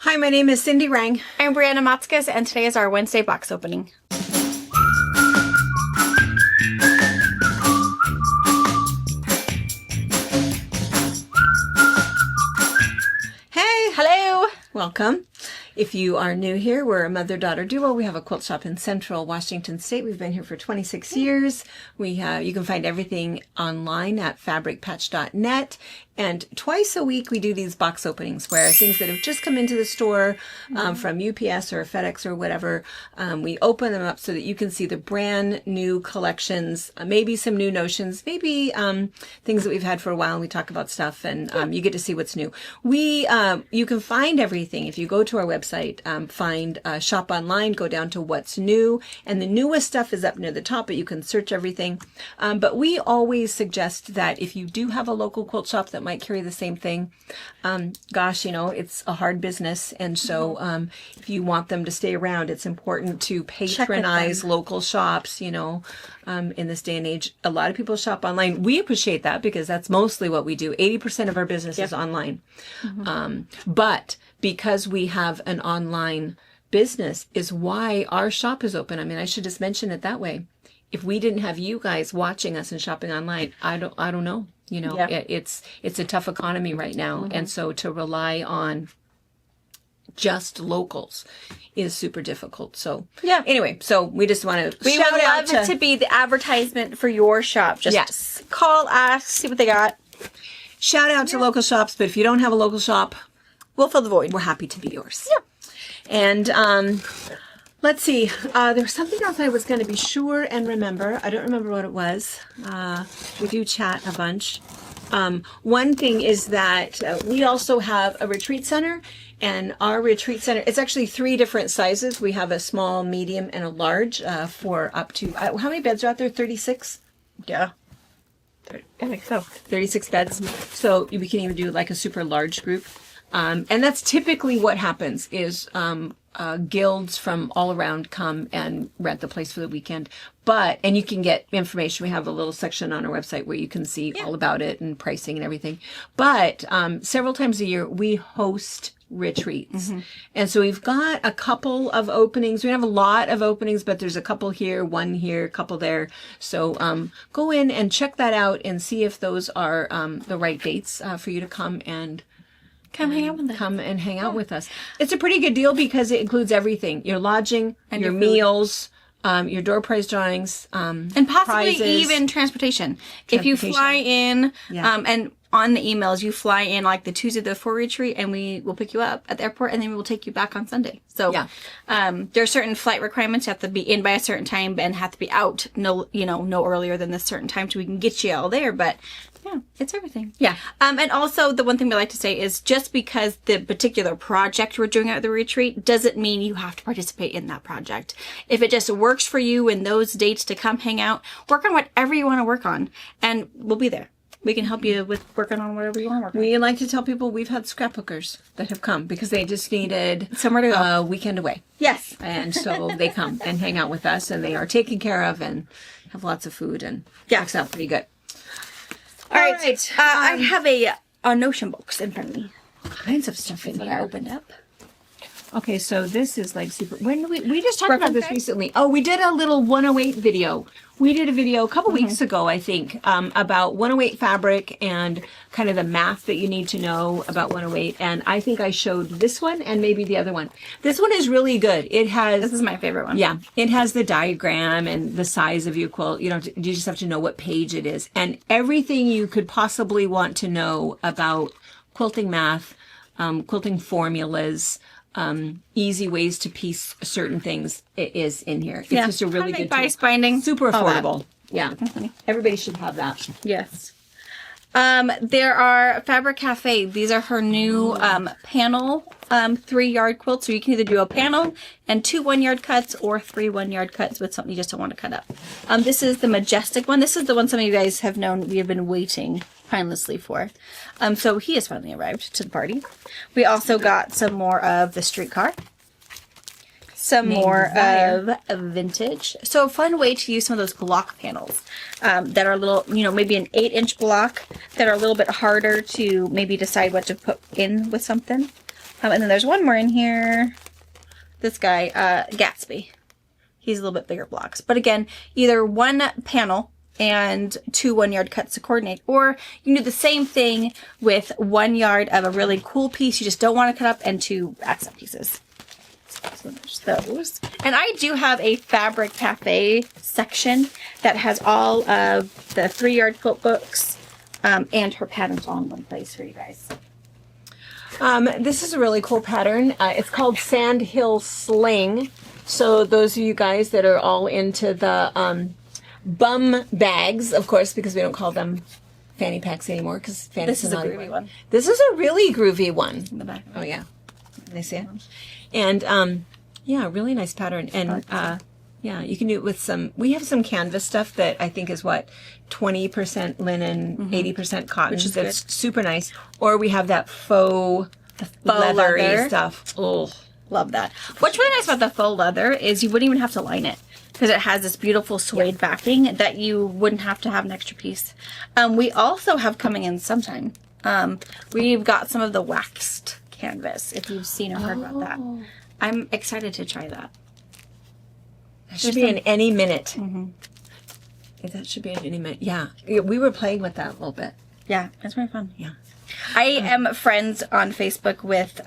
Hi, my name is Cindy Rang. I'm Brianna Matzkes, and today is our Wednesday box opening. Hey, Hello! welcome. If you are new here, we're a mother-daughter duo. We have a quilt shop in Central Washington State. We've been here for 26 years. You can find everything online at fabricpatch.net. And twice a week, we do these box openings where things that have just come into the store from UPS or FedEx or whatever, we open them up so that you can see the brand new collections, maybe some new notions, maybe things that we've had for a while, and we talk about stuff, and you get to see what's new. You can find everything if you go to our website, find shop online, go down to what's new, and the newest stuff is up near the top, but you can search everything. But we always suggest that if you do have a local quilt shop that might carry the same thing, it's a hard business, and so if you want them to stay around, it's important to patronize local shops. In this day and age, a lot of people shop online. We appreciate that because that's mostly what we do. 80% of our business is online. But because we have an online business is why our shop is open. I mean, I should just mention it that way. If we didn't have you guys watching us and shopping online, I don't know. It's a tough economy right now. And so to rely on just locals is super difficult. So anyway, so we just want to shout out We would love to be the advertisement for your shop. Just call, ask, see what they got. Shout out to local shops, but if you don't have a local shop, We'll fill the void. we're happy to be yours. And let's see. There was something else I was going to be sure and remember. I don't remember what it was. We do chat a bunch. One thing is that we also have a retreat center, and our retreat center, it's actually 3 different sizes. We have a small, medium, and a large for up to, how many beds are out there? 36? Yeah. I think so. 36 beds. So we can even do like a super large group. And that's typically what happens is guilds from all around come and rent the place for the weekend. And you can get information. We have a little section on our website where you can see all about it and pricing and everything. But several times a year, we host retreats. And so we've got a couple of openings. We don't have a lot of openings, but there's a couple here, one here, a couple there. So go in and check that out and see if those are the right dates for you to come and hang out with us. Come and hang out with us. It's a pretty good deal because it includes everything: your lodging, and your meals, your door prize drawings, and possibly prizes, even transportation. If you fly in, and on the emails, you fly in like the Tuesday before retreat, and we will pick you up at the airport, and then we will take you back on Sunday. So, there are certain flight requirements. You have to be in by a certain time and have to be out no earlier than this certain time so we can get you all there. But yeah, it's everything. Yeah. And also the one thing we like to say is just because the particular project we're doing at the retreat doesn't mean you have to participate in that project. If it just works for you in those dates to come hang out, work on whatever you want to work on, and we'll be there. We can help you with working on whatever you want to work on. We like to tell people we've had scrapbookers that have come because they just needed somewhere to go. A weekend away. Yes. And so they come and hang out with us, and they are taken care of and have lots of food, and works out pretty good. All right. I have a Notion box in front of me. All kinds of stuff in here. I opened up. Okay, so this is like super. When we just talked about this recently. Oh, we did a little 108 video. We did a video a couple weeks ago, I think, about 108 fabric and kind of the math that you need to know about 108. And I think I showed this one and maybe the other one. This one is really good. This is my favorite one. Yeah, it has the diagram and the size of your quilt. You just have to know what page it is, and everything you could possibly want to know about quilting math, quilting formulas. Easy ways to piece certain things is in here. It's just a really good bias binding. Super affordable. Yeah. Everybody should have that. Yes. There are Fabric Cafe. These are her new panel 3-yard quilts. So you can either do a panel and 2 1-yard cuts or 3 1-yard cuts with something you just don't want to cut up. This is the Majestic one. This is the one some of you guys have known we have been waiting timelessly for. So he has finally arrived to the party. We also got some more of the Streetcar. Some more of vintage. So a fun way to use some of those block panels that are a little, maybe an 8-inch block that are a little bit harder to maybe decide what to put in with something. And then there's one more in here. This guy, Gatsby. He's a little bit bigger blocks. But again, either one panel and 2 1-yard cuts to coordinate, or you can do the same thing with 1 yard of a really cool piece you just don't want to cut up and 2 accent pieces. So there's those. And I do have a Fabric Cafe section that has all of the 3-yard quilt books and her patterns all in one place for you guys. This is a really cool pattern. It's called Sand Hill Sling. So those of you guys that are all into the bum bags, of course, because we don't call them fanny packs anymore, because This is a groovy one. This is a really groovy one. In the back. Oh yeah, can I see it? And yeah, really nice pattern. And yeah, you can do it with some. We have some canvas stuff that I think is 20% linen, 80% cotton, Which is that's good. super nice. Or we have that faux leathery leather. stuff. Oh, Love that. What's really nice about the faux leather is you wouldn't even have to line it, because it has this beautiful suede backing that you wouldn't have to have an extra piece. We also have coming in sometime. We've got some of the waxed canvas, if you've seen or heard about that. I'm excited to try that. that should be in any minute. That should be in any minute. Yeah, we were playing with that a little bit. Yeah, it's very fun. Yeah. I am friends on Facebook with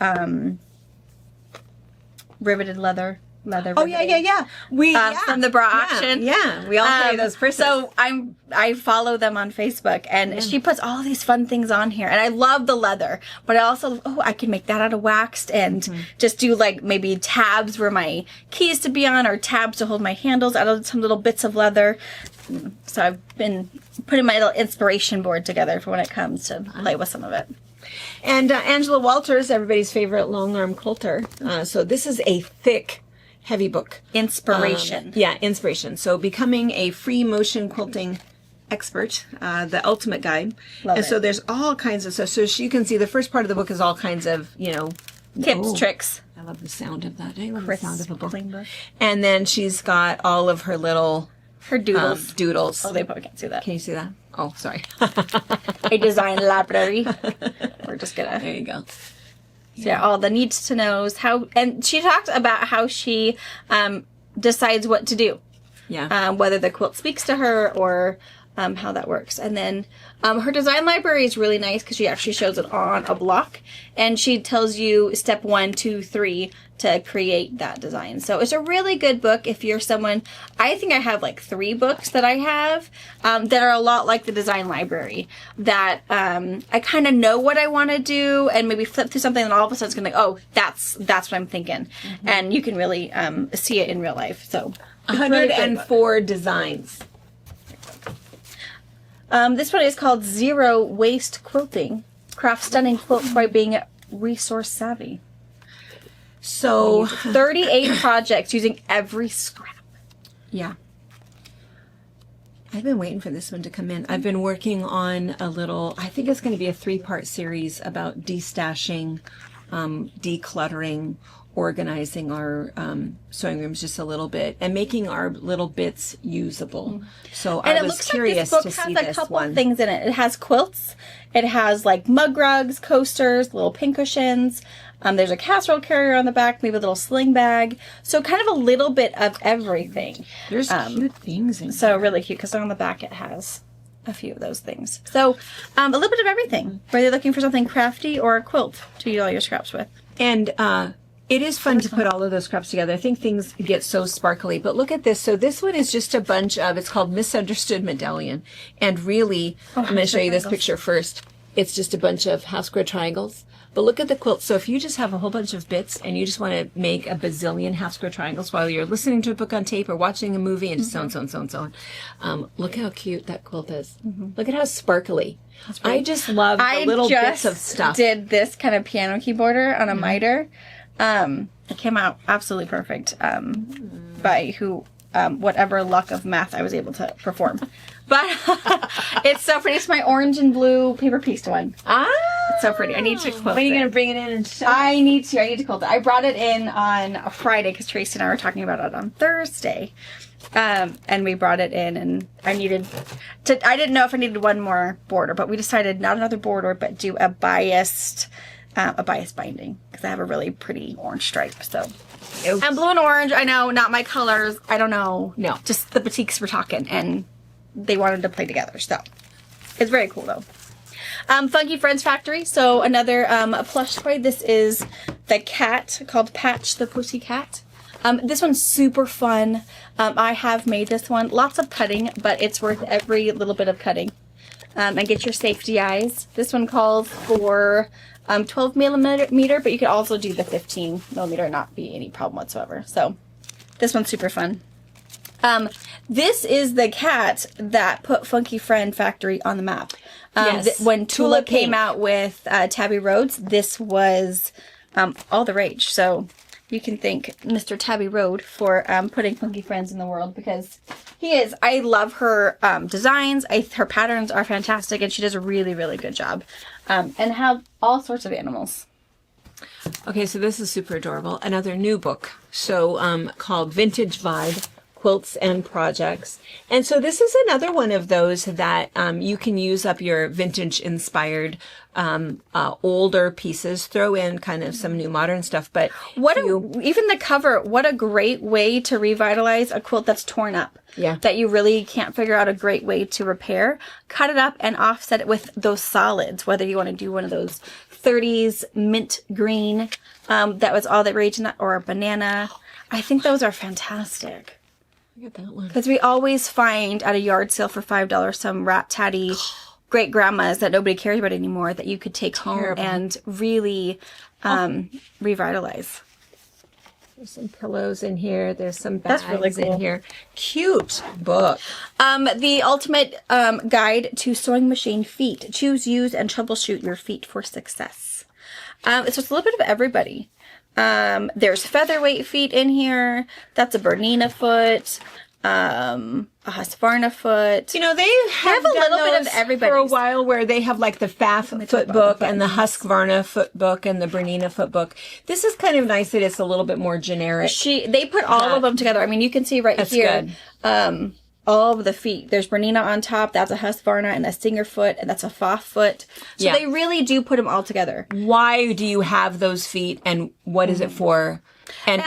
Riveted Leather. Oh yeah. We From the bra auction. Yeah, we all carry those purses. So I follow them on Facebook, and she puts all these fun things on here, and I love the leather, but I also I can make that out of waxed and just do like maybe tabs where my keys to be on, or tabs to hold my handles out of some little bits of leather. So I've been putting my little inspiration board together for when it comes to play with some of it. And Angela Walters, everybody's favorite long arm quilter. So this is a thick, heavy book. Inspiration. Yeah, inspiration. So becoming a free motion quilting expert, the ultimate guide. Love and it. so there's all kinds of stuff. So you can see the first part of the book is all kinds of, Tips, tricks. I love the sound of that. I love the sound of a book. Clean book. And then she's got all of her little Her doodles. doodles. Oh, they probably can't see that. Can you see that? Oh, sorry. A design library. We're just gonna. There you go. So yeah, all the needs to knows, and she talked about how she decides what to do, Yeah. whether the quilt speaks to her or how that works. And then her design library is really nice because she actually shows it on a block, and she tells you step 1, 2, 3 to create that design. So it's a really good book if you're someone. I think I have like 3 books that I have that are a lot like the design library, that I kind of know what I want to do, and maybe flip through something and all of a sudden it's going to go, oh, that's what I'm thinking. And you can really see it in real life. So it's a really good book. 104 designs. This one is called Zero Waste Quilting. Craft stunning quilts by being resource savvy. So 38 projects using every scrap. yeah. I've been waiting for this one to come in. I've been working on a little, I think it's going to be a 3-part series about destashing, decluttering, organizing our sewing rooms just a little bit, and making our little bits usable. So And I it was looks curious like to this see book has a this couple one. things in it. It has quilts. It has like mug rugs, coasters, little pincushions. There's a casserole carrier on the back, maybe a little sling bag. So kind of a little bit of everything. There's cute things in So really cute, because on the back it has a few of those things. So a little bit of everything. Whether you're looking for something crafty or a quilt to use all your scraps with. And it is fun to put all of those scraps together. I think things get so sparkly. But look at this. So this one is just a bunch of, it's called Misunderstood Medallion. And really, I'm going to show you this picture first. It's just a bunch of half square triangles. But look at the quilt. So if you just have a whole bunch of bits and you just want to make a bazillion half square triangles while you're listening to a book on tape or watching a movie and so on, look how cute that quilt is. Look at how sparkly. I just love the little bits of stuff. Did this kind of piano keyboarder on a miter. It came out absolutely perfect by whatever luck of math I was able to perform. But it's so pretty. It's my orange and blue paper pieced one. It's so pretty. I need to quilt When are you it. going to bring it in and show? I need to quilt it. I brought it in on a Friday because Tracy and I were talking about it on Thursday. And we brought it in, and I didn't know if I needed one more border, but we decided not another border, but do a biased a bias binding because I have a really pretty orange stripe. So, Ew. and blue and orange, I know, not my colors. I don't know. No. Just the boutiques were talking and they wanted to play together. So, it's very cool though. Funky Friends Factory. So another plush toy. This is the cat called Patch the Pussycat. This one's super fun. I have made this one. Lots of cutting, but it's worth every little bit of cutting. And get your safety eyes. This one calls for 12 millimeter, but you could also do the 15 millimeter and not be any problem whatsoever. So this one's super fun. This is the cat that put Funky Friend Factory on the map. Yes. When Tula came Pink. out with Tabby Rhodes, this was all the rage. So you can thank Mr. Tabby Road for putting Funky Friends in the world because he is. I love her designs. Her patterns are fantastic, and she does a really, really good job. And have all sorts of animals. Okay, so this is super adorable. Another new book, so called Vintage Vibe, Quilts and Projects. And so this is another one of those that you can use up your vintage inspired older pieces, throw in kind of some new modern stuff. But Even the cover, what a great way to revitalize a quilt that's torn up. Yeah. That you really can't figure out a great way to repair. Cut it up and offset it with those solids, whether you want to do one of those 30s mint green, that was all that rage in that, or a banana. I think those are fantastic. Look at that one. Because we always find at a yard sale for $5 some rat tatty great grandmas that nobody cares about anymore that you could take Terrible. home and really revitalize. There's some pillows in here. There's some bags That's really cool. in here. Cute book. The ultimate guide to sewing machine feet. Choose, use, and troubleshoot your feet for success. So it's a little bit of everybody. There's featherweight feet in here. That's a Bernina foot. A Husqvarna foot. You know, they have a done little bit of those everybody's. for a while where they have like the Pfaff foot book and the Husqvarna foot book and the Bernina foot book. This is kind of nice that it's a little bit more generic. They put all of them together. I mean, you can see right here. good. All of the feet. There's Bernina on top. That's a Husqvarna and a Singer foot, and that's a Pfaff foot. So Yeah. they really do put them all together. Why do you have those feet and what is it for? And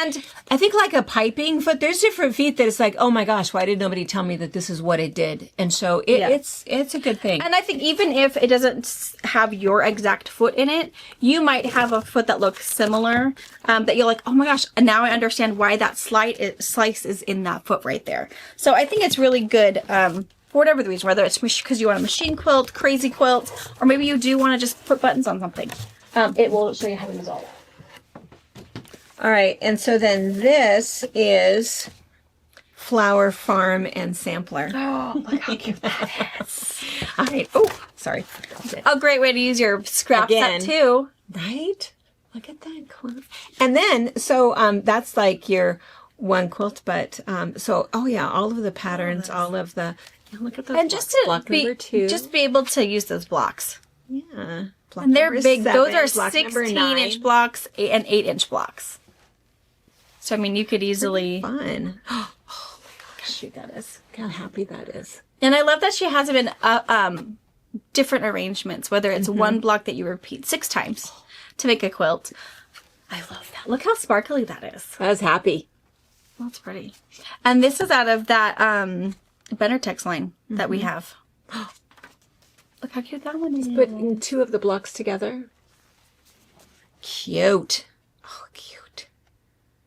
I think like a piping foot, there's different feet that it's like, oh my gosh, why did nobody tell me that this is what it did? And so it's a good thing. And I think even if it doesn't have your exact foot in it, you might have a foot that looks similar, that you're like, oh my gosh, and now I understand why that slice is in that foot right there. So I think it's really good, for whatever the reason, whether it's because you want a machine quilt, crazy quilt, or maybe you do want to just put buttons on something. It will show you how to use all that. All right, and so then this is Flower Farm and Sampler. Oh, look how cute that is. All right. Oh, sorry. A great way to use your scrap Again. set too. Right? Look at that quilt. And then, so that's like your one quilt, but so, oh yeah, all of the patterns, all of the, look at those And blocks. just to Block number 2. be able to use those blocks. Yeah. Block And they're number big. 7, Those are block number 16-inch 9. blocks and 8-inch blocks. So, I mean, you could easily... Fun. Oh my gosh, you guys. Look how happy that is. And I love that she has them in different arrangements, whether it's one block that you repeat 6 times to make a quilt. I love that. Look how sparkly that is. I was happy. That's pretty. And this is out of that Benertex line that we have. Look how cute that one is. Put 2 of the blocks together. Cute. Oh, cute.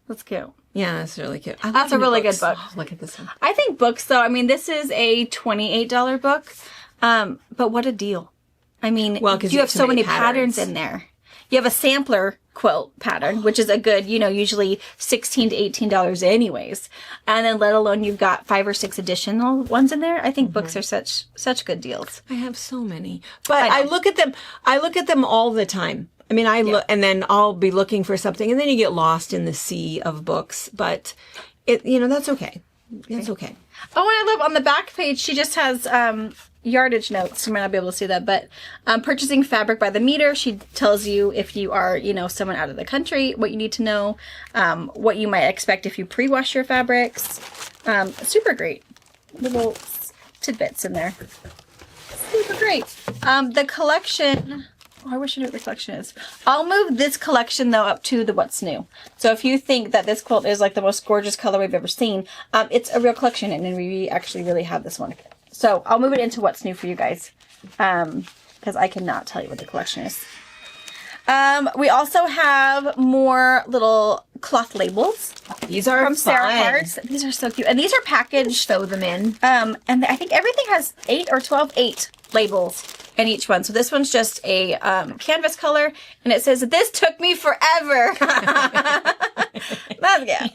That's cute. Yeah, that's really cute. I That's love a really new books. good book. Oh, look at this one. I think books, though, I mean, this is a $28 book, but what a deal. I mean, Well, 'cause you have so many patterns. patterns in there. You have a sampler quilt pattern, which is a good, usually $16 to $18 anyways. And then let alone you've got 5 or 6 additional ones in there. I think books are such good deals. I have so many, but I I know. look at them. I look at them all the time. I mean, I look, and then I'll be looking for something, and then you get lost in the sea of books. But that's okay. That's okay. Oh, and I love on the back page, she just has yardage notes. You might not be able to see that, but purchasing fabric by the meter. She tells you if you are, someone out of the country, what you need to know, what you might expect if you pre-wash your fabrics. Super great. Little tidbits in there. Super great. The collection Oh, I wish I knew what the collection is. I'll move this collection though up to the what's new. So if you think that this quilt is like the most gorgeous color we've ever seen, it's a real collection, and we actually really have this one. So I'll move it into what's new for you guys, because I cannot tell you what the collection is. We also have more little cloth labels. These are from Sarah fun. Hart's. These are so cute, and these are packaged. Sew them in. And I think everything has 8 or 12 labels in each one. So this one's just a canvas color, and it says, "This took me forever." That's yeah.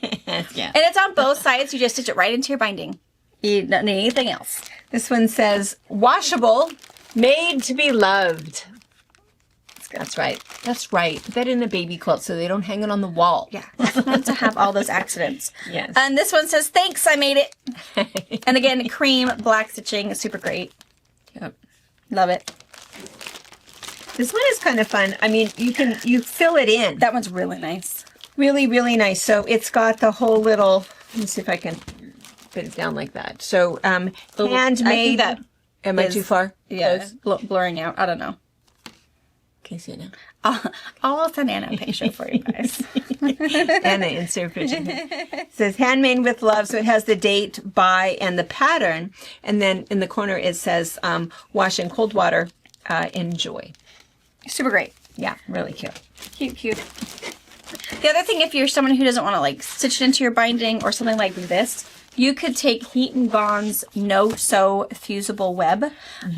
Yeah. And it's on both sides. You just stitch it right into your binding. You don't need anything else. This one says, washable, made to be loved. That's right. That's right. Put that in a baby quilt so they don't hang it on the wall. Yeah, it's meant to have all those accidents. Yes. And this one says, "Thanks, I made it." And again, cream black stitching, super great. Yep. Love it. This one is kind of fun. I mean, you fill it in. That one's really nice. Really, really nice. So it's got the whole little, let me see if I can put it down like that. So, handmade. I think that Am I is- too far? Yeah, Close? blurring out. I don't know. Can you see it now? I'll send Anna a picture for you guys. Anna, insert picture. It says handmade with love. So it has the date, by, and the pattern. And then in the corner it says wash in cold water, enjoy. Super great. Yeah, really cute. Cute. The other thing, if you're someone who doesn't want to like stitch it into your binding or something like this, you could take Heat and Bond's No Sew Fusible Web.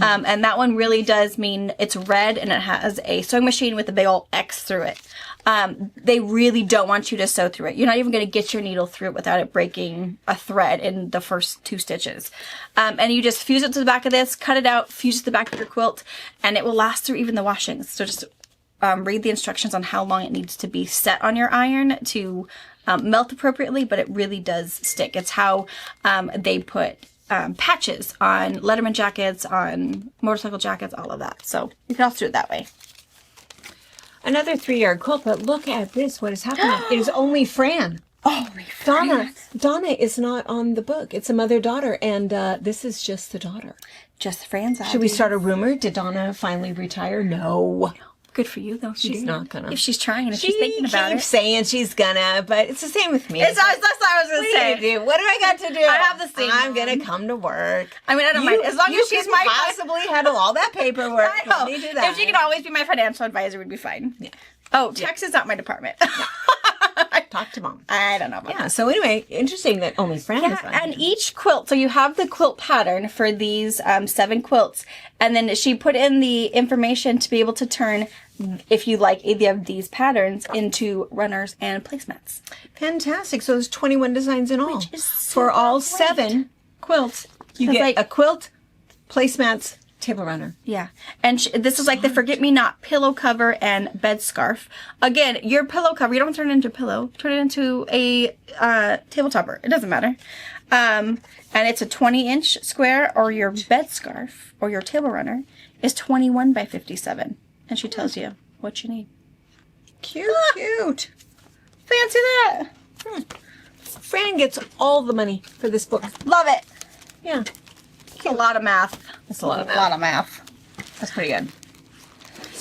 And that one really does mean it's red, and it has a sewing machine with a big old X through it. They really don't want you to sew through it. You're not even going to get your needle through it without it breaking a thread in the first 2 stitches. And you just fuse it to the back of this, cut it out, fuse it to the back of your quilt, and it will last through even the washings. So just read the instructions on how long it needs to be set on your iron to melt appropriately, but it really does stick. It's how they put patches on Letterman jackets, on motorcycle jackets, all of that. So you can also do it that way. Another 3-yard quilt, but look at this. What is happening? It is only Fran. Oh, Donna is not on the book. It's a mother-daughter, and this is just the daughter. Just Fran's Should we start a rumor? Did Donna finally retire? No. Good for you, though. She's not gonna. If she's trying, if she's thinking about keeps it. saying she's gonna, but it's the same with me. That's what I was going to say. do? What do I got to do? I have the same I'm one. gonna come to work. I mean, I don't mind. As long as she's my possibly handle all that paperwork. I know. Let me do that. If she could always be my financial advisor, would be fine. Yeah. Oh, tax is not my department. Talk to mom. I don't know about that. Yeah. So anyway, interesting that only Fran is on And here. each quilt, so you have the quilt pattern for these 7 quilts, and then she put in the information to be able to turn, if you like either of these patterns, into runners and placemats. Fantastic. So there's 21 designs in all. is For all super great. 7 quilts, you Sounds get like- a quilt, placemats, table runner. Yeah. And this is like the Forget-Me-Not pillow cover and bed scarf. Again, your pillow cover, you don't turn it into a pillow. Turn it into a table topper. It doesn't matter. And it's a 20-inch square, or your bed scarf or your table runner is 21 by 57. And she tells you what you need. Cute, cute. Fancy that. Fran gets all the money for this book. Love it. Yeah. It's a lot of math. That's a lot of A lot of math. That's pretty good.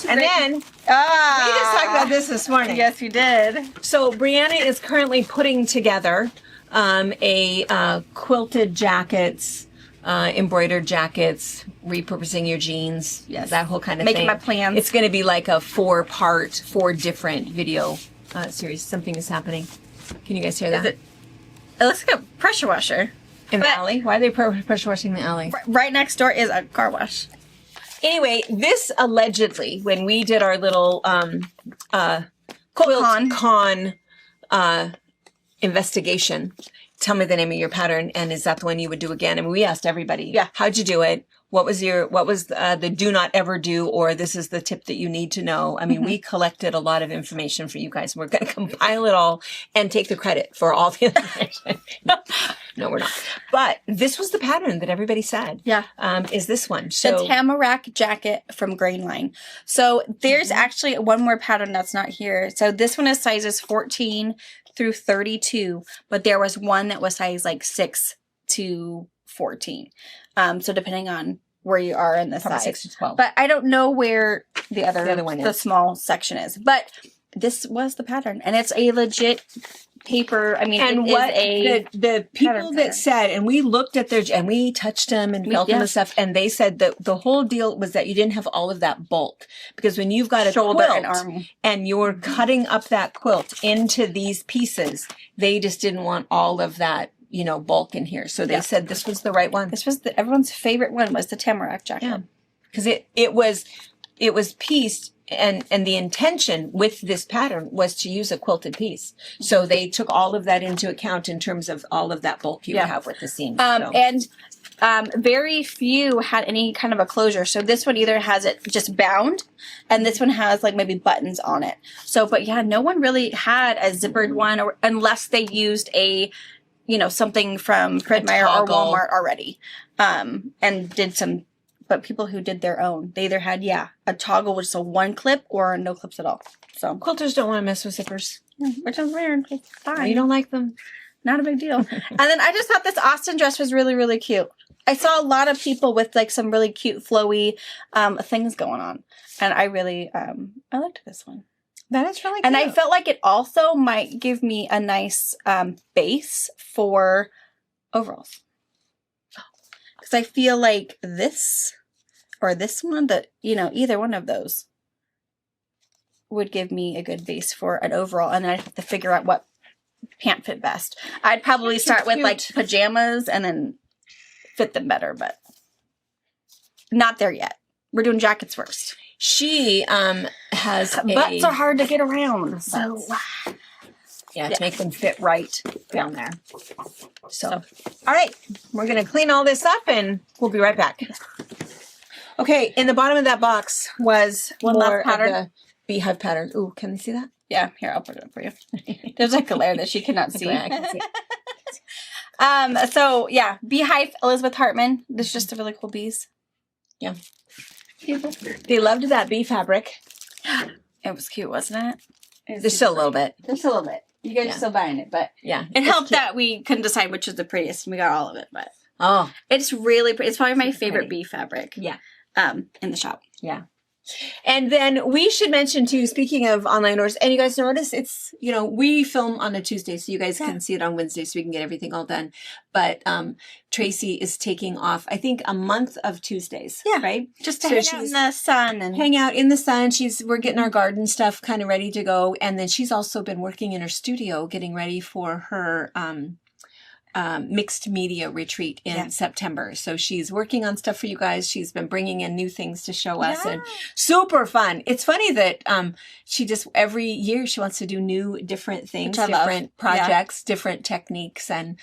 And then, we just Ah. talked about this morning. Yes, you did. So Brianna is currently putting together a quilted jackets, embroidered jackets, repurposing your jeans, Yes. that whole kind of Making thing. my plans. It's going to be like a 4 different video series. Something is happening. Can you guys hear that? It looks like a pressure washer. In the but- alley? Why are they pressure washing the alley? Right next door is a car wash. Anyway, this allegedly, when we did our little quilt con investigation, tell me the name of your pattern, and is that the one you would do again? And we asked everybody, Yeah. how'd you do it? What was the do not ever do, or this is the tip that you need to know? I mean, we collected a lot of information for you guys. We're going to compile it all and take the credit for all the information. No, we're not. But this was the pattern that everybody said. Yeah. Is this one. The So Tamarack jacket from Grainline. So there's actually one more pattern that's not here. So this one is sizes 14 through 32, but there was one that was size like 6 to 14. So depending on where you are in the Probably size. 6 to 12. But I don't know where the other one the is. small section is. But this was the pattern, and it's a legit paper. I mean, And it what is the people pattern. that said, and we looked at their, and we touched them and felt them yeah. and stuff, and they said that the whole deal was that you didn't have all of that bulk, because when you've got a shoulder quilt and arm. and you're cutting up that quilt into these pieces, they just didn't want all of that, you know, bulk in here. So they Yeah. said this was the right one. This was everyone's favorite one was the tamarack jacket. Yeah. Because it was pieced, and the intention with this pattern was to use a quilted piece. So they took all of that into account in terms of all of that bulk you Yeah. have with the seams. And very few had any kind of a closure. So this one either has it just bound, and this one has like maybe buttons on it. So, but yeah, no one really had a zippered one, or unless they used a, you know, something from Fred Meyer or toggle. Walmart already, and did some. But people who did their own, they either had a toggle, which is a one clip, or no clips at all. So, Quilters don't want to mess with zippers. which is weird. It's fine. You don't like them? Not a big deal. And then I just thought this Austin dress was really, really cute. I saw a lot of people with like some really cute flowy things going on. And I really, I liked this one. That is really cute. And I felt like it also might give me a nice base for overalls. Because I feel like this or this one, that, you know, either one of those would give me a good base for an overall. And then I'd have to figure out what pant fit best. I'd probably Cute, start with cute. like pajamas and then fit them better, but not there yet. We're doing jackets first. She has Butts are hard to get around. So to make them fit right down there. So, all right, we're going to clean all this up and we'll be right back. Okay, in the bottom of that box was One more last pattern. of the beehive pattern. Ooh, can they see that? yeah, here, I'll put it up for you. There's a glare that she cannot see. I can see it. So yeah, Beehive, Elizabeth Hartman. This is just a really cool bees. Yeah. They loved that bee fabric. It was cute, wasn't it? There's still a little bit. Just a little bit. You guys Yeah. are still buying it, but Yeah. it helped that we couldn't decide which was the prettiest, and we got all of it. But Oh, it's really pretty. It's probably my favorite pretty. bee fabric. Yeah. In the shop. yeah. And then we should mention too, speaking of online orders, and you guys notice it's, you know, we film on a Tuesday, so you guys can see it on Wednesday so we can get everything all done. But Tracy is taking off, I think, a month of Tuesdays. Yeah. Right? Just to So hang out in she's- the sun and Hang out in the sun. We're getting our garden stuff kind of ready to go. And then she's also been working in her studio, getting ready for her mixed media retreat in September. So she's working on stuff for you guys. She's been bringing in new things to show us, and super fun. It's funny that she just every year she wants to do new, different things, Which I love. different projects, different techniques, and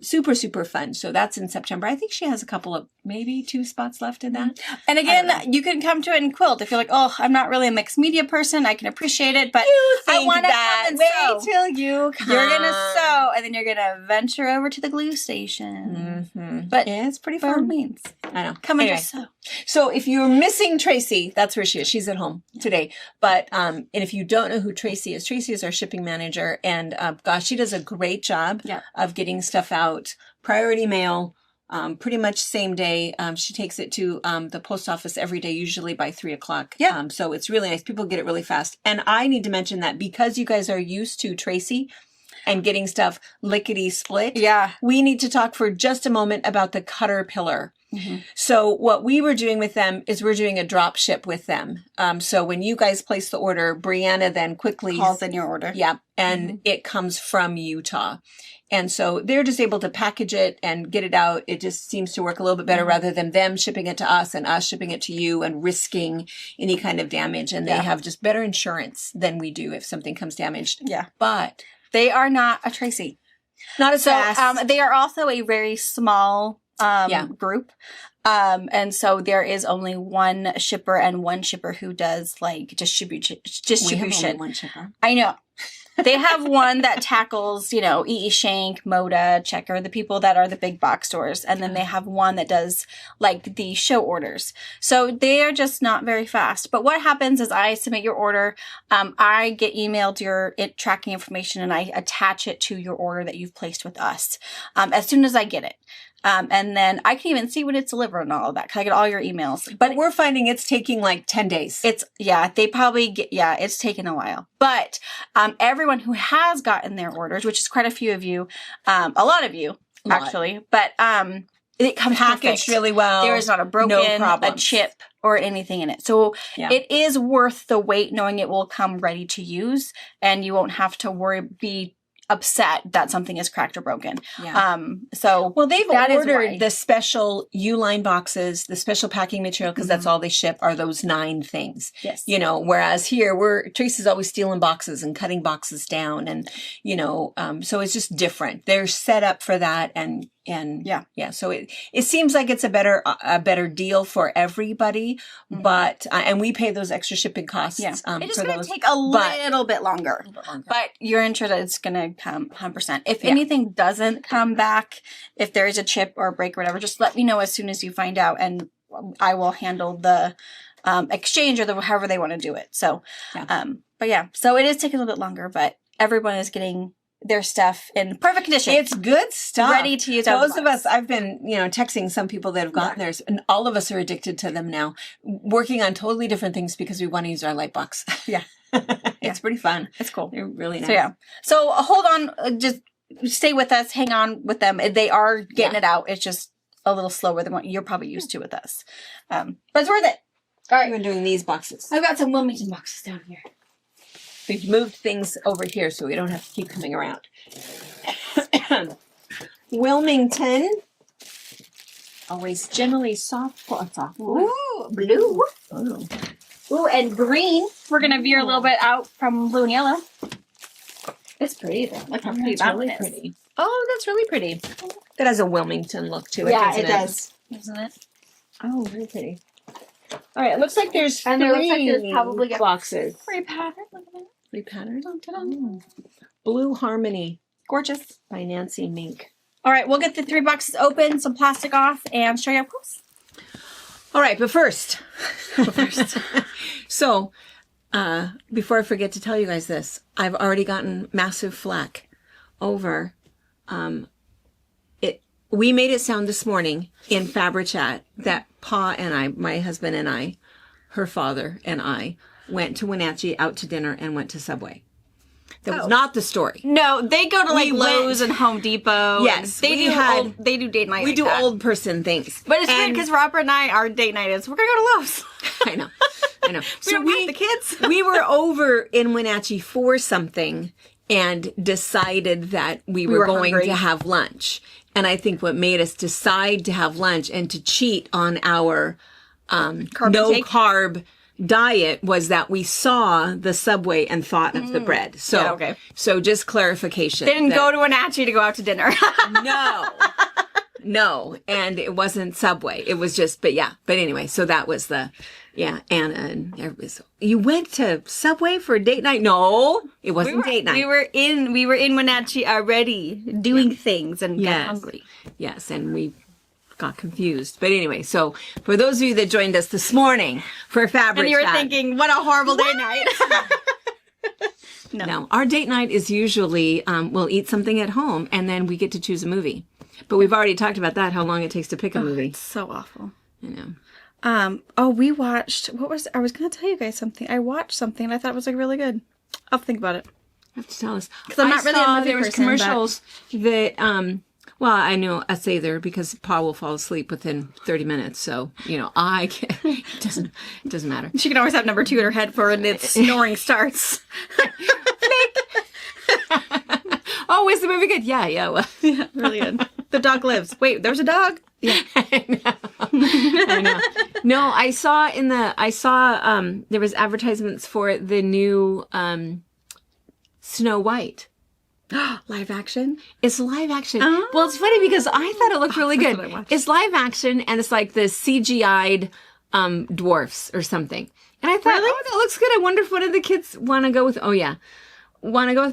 super, super fun. So that's in September. I think she has a couple of maybe 2 spots left in that. And I don't know. again, you can come to it and quilt. If you're like, oh, I'm not really a mixed media person, I can appreciate it, but You I think want to that. come and Wait sew. till you come. You're going to sew, and then you're going to venture over to the glue station. Mm-hmm. But yeah, it's pretty by all fun. means, I know. come and Anyway. just sew. So if you're missing Tracy, that's where she is. She's at home today. But and if you don't know who Tracy is our shipping manager, and gosh, she does a great job Yeah. of getting stuff out. Priority mail, pretty much same day. She takes it to the post office every day, usually by 3:00. Yeah. So it's really nice. People get it really fast. And I need to mention that because you guys are used to Tracy and getting stuff lickety split. Yeah. We need to talk for just a moment about the Caterpillar. Mm-hmm. So what we were doing with them is we're doing a drop ship with them. So when you guys place the order, Brianna then quickly Calls in your order. yeah, and it comes from Utah. And so they're just able to package it and get it out. It just seems to work a little bit better rather than them shipping it to us and us shipping it to you and risking any kind of damage. And they Yeah. have just better insurance than we do if something comes damaged. Yeah. But They are not a Tracy. not as So fast. they are also a very small group. And so there is only one shipper and one shipper who does like distribution. We have only one shipper. I know. They have one that tackles, you know, E.E. Shank, Moda, Checker, the people that are the big box stores. And then they have one that does like the show orders. So they are just not very fast. But what happens is I submit your order. I get emailed your tracking information and I attach it to your order that you've placed with us as soon as I get it. And then I can even see when it's delivered and all of that, 'cause I get all your emails. But we're finding it's taking like 10 days. They probably get, it's taken a while. But everyone who has gotten their orders, which is quite a few of you, a lot of you, actually, but it comes packaged perfect. really well. There is not a broken, a chip, or anything in it. So it is worth the wait, knowing it will come ready to use, and you won't have to be upset that something is cracked or broken. So they've ordered the special Uline boxes, the special packing material, because that's all they ship are those 9 things. Yes. Whereas here Tracy's always stealing boxes and cutting boxes down, and so it's just different. They're set up for that, and so it seems like it's a better deal for everybody, but and we pay those extra shipping costs. It's going to take a little bit longer, but you're interested, it's going to come 100%. If anything doesn't come back, if there is a chip or a break or whatever, just let me know as soon as you find out, and I will handle the exchange or however they want to do it. So, so it is taking a little bit longer, but everyone is getting their stuff in perfect condition. It's good stuff. Ready to use. Those of us, I've been, texting some people that have gotten theirs, and all of us are addicted to them now, working on totally different things because we want to use our light box. It's pretty fun. It's cool. They're really nice. So hold on, just stay with us, hang on with them. They are getting it out. It's just a little slower than what you're probably used to with us. But it's worth it. All right. We're doing these boxes. I've got some Wilmington boxes down here. We've moved things over here so we don't have to keep coming around. Wilmington. Always generally soft. Ooh, blue. Oh. Ooh, and green. We're going to veer a little bit out from blue and yellow. It's pretty though. Look how pretty that one is. Pretty. Oh, that's really pretty. It has a Wilmington look to it. Yeah, it does. Isn't it? Oh, very pretty. All right, it looks like there's and there looks like there's probably boxes. Free pattern. Look at that. Free pattern. Oh. Blue Harmony. Gorgeous. By Nancy Mink. All right, we'll get the 3 boxes open, some plastic off, and show you up close. All right, but first. So, before I forget to tell you guys this, I've already gotten massive flack over it. We made it sound this morning in Fabrichat that Pa and I, my husband and I, her father and I, went to Wenatchee out to dinner and went to Subway. That was not the story. No, they go to Lowe's and Home Depot. Yes, they do date night. We do old person things, but it's weird because Robert and I, our date night is we're gonna go to Lowe's. I know. We don't have the kids. We were over in Wenatchee for something and decided that we were going hungry to have lunch. And I think what made us decide to have lunch and to cheat on our carb diet was that we saw the Subway and thought of the bread. So, so just clarification. Didn't go to Wenatchee to go out to dinner. No, and it wasn't Subway. It was just, but anyway, so that was Anna and everybody. You went to Subway for a date night? No, it wasn't date night. We were in Wenatchee already doing things and got hungry. Yes, and we got confused. But anyway, so for those of you that joined us this morning for Fabric and you were Chat, thinking, what a horrible date night. No, our date night is usually we'll eat something at home and then we get to choose a movie. But we've already talked about that, how long it takes to pick a movie. It's so awful. I know. We watched, I was going to tell you guys something. I watched something and I thought it was really good. I'll think about it. You have to tell us. Because I'm not really a movie there was person, commercials that, well, I know us either because Pa will fall asleep within 30 minutes. So, I can't, it doesn't matter. She can always have number 2 in her head for when its snoring starts. Oh, is the movie good? Yeah, well. Yeah, really good. The dog lives. Wait, there's a dog? Yeah. I know. No, I saw there was advertisements for the new Snow White. Live action? It's live action. Oh. Well, it's funny because I thought it looked really good. It's live action and it's like the CGI'd dwarfs or something. And I thought, that looks good. I wonder if one of the kids want to go with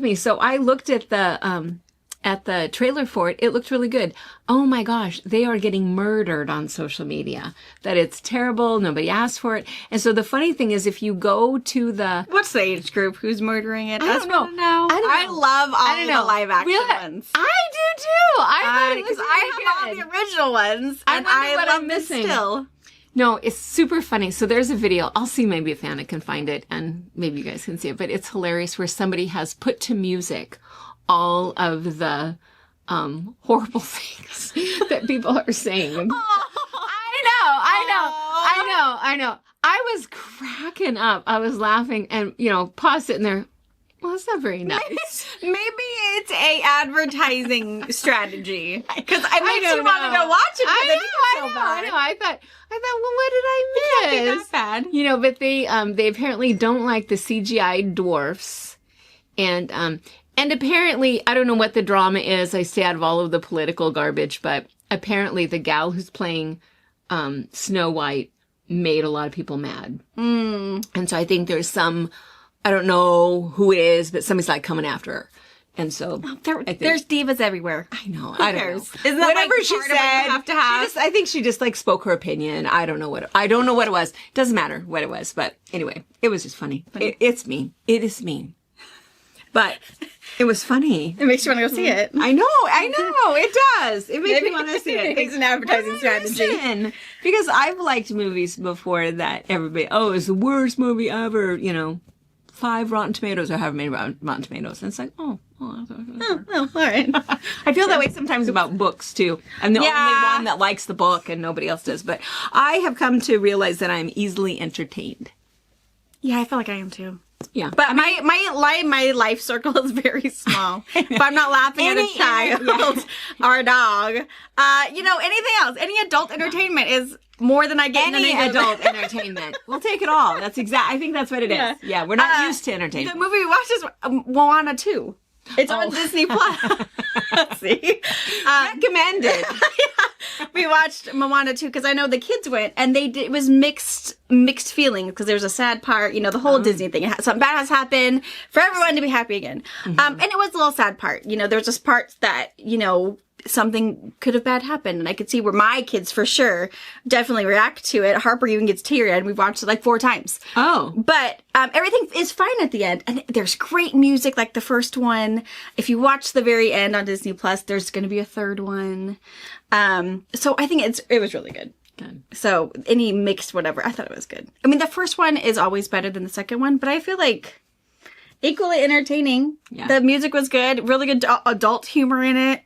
me. So I looked at the trailer for it. It looked really good. Oh my gosh, they are getting murdered on social media. That it's terrible. Nobody asked for it. And so the funny thing is, if you go to the... What's the age group? Who's murdering it? I don't know. I love all the live action ones. I do too. I thought it was Because I have really all good. the original ones, I and wonder I what love I'm them missing. still. No, it's super funny. So there's a video. I'll see maybe if Anna can find it and maybe you guys can see it, but it's hilarious where somebody has put to music all of the horrible things that people are saying. I know. I was cracking up. I was laughing and, Pa sitting there. Well, that's not very nice. Maybe it's a advertising strategy. Because I I made don't you wanted know. to watch it because I I think it's so know. bad. I thought, well, what did I miss? It can't be that bad. But they apparently don't like the CGI dwarfs, and apparently I don't know what the drama is. I stay out of all of the political garbage, but apparently the gal who's playing Snow White made a lot of people mad, and so I think there's some, I don't know who it is, but somebody's like coming after her, and so There's divas everywhere. I know. I don't know. cares? Isn't that, Whatever like, she part of what said, you have to have? I think she just like spoke her opinion. I don't know what it was. Doesn't matter what it was, but anyway, it was just funny. It's mean. It is mean, but it was funny. It makes you want to go see it. I know. It does. It makes me want to see it. It's an advertising strategy. Listen, because I've liked movies before that everybody, it's the worst movie ever. 5 Rotten Tomatoes or however many Rotten Tomatoes, and it's like, Oh, all right. I feel that way sometimes about books too. I'm the only Yeah. one that likes the book and nobody else does. But I have come to realize that I'm easily entertained. Yeah, I feel like I am too. Yeah. But my life circle is very small. If I'm not laughing at a child or a dog, anything else, any adult entertainment is more than I get in any any adult entertainment. We'll take it all. I think that's what it is. Yeah. Yeah, we're not used to The entertainment. movie we watched is Moana 2. It's on Disney Plus. See? Recommended. We watched Moana 2 because I know the kids went and it was mixed feelings because there's a sad part, the whole Disney thing. Something bad has happened for everyone to be happy again. And it was a little sad part. There was just parts that, something could have bad happened. And I could see where my kids for sure definitely react to it. Harper even gets teary and we've watched it like 4 times. Oh. But everything is fine at the end. And there's great music like the first one. If you watch the very end on Disney Plus, there's going to be a third one. So I think it was really good. Good. So any mixed whatever, I thought it was good. I mean, the first one is always better than the second one, but I feel like equally entertaining. Yeah. The music was good. Really good adult humor in it.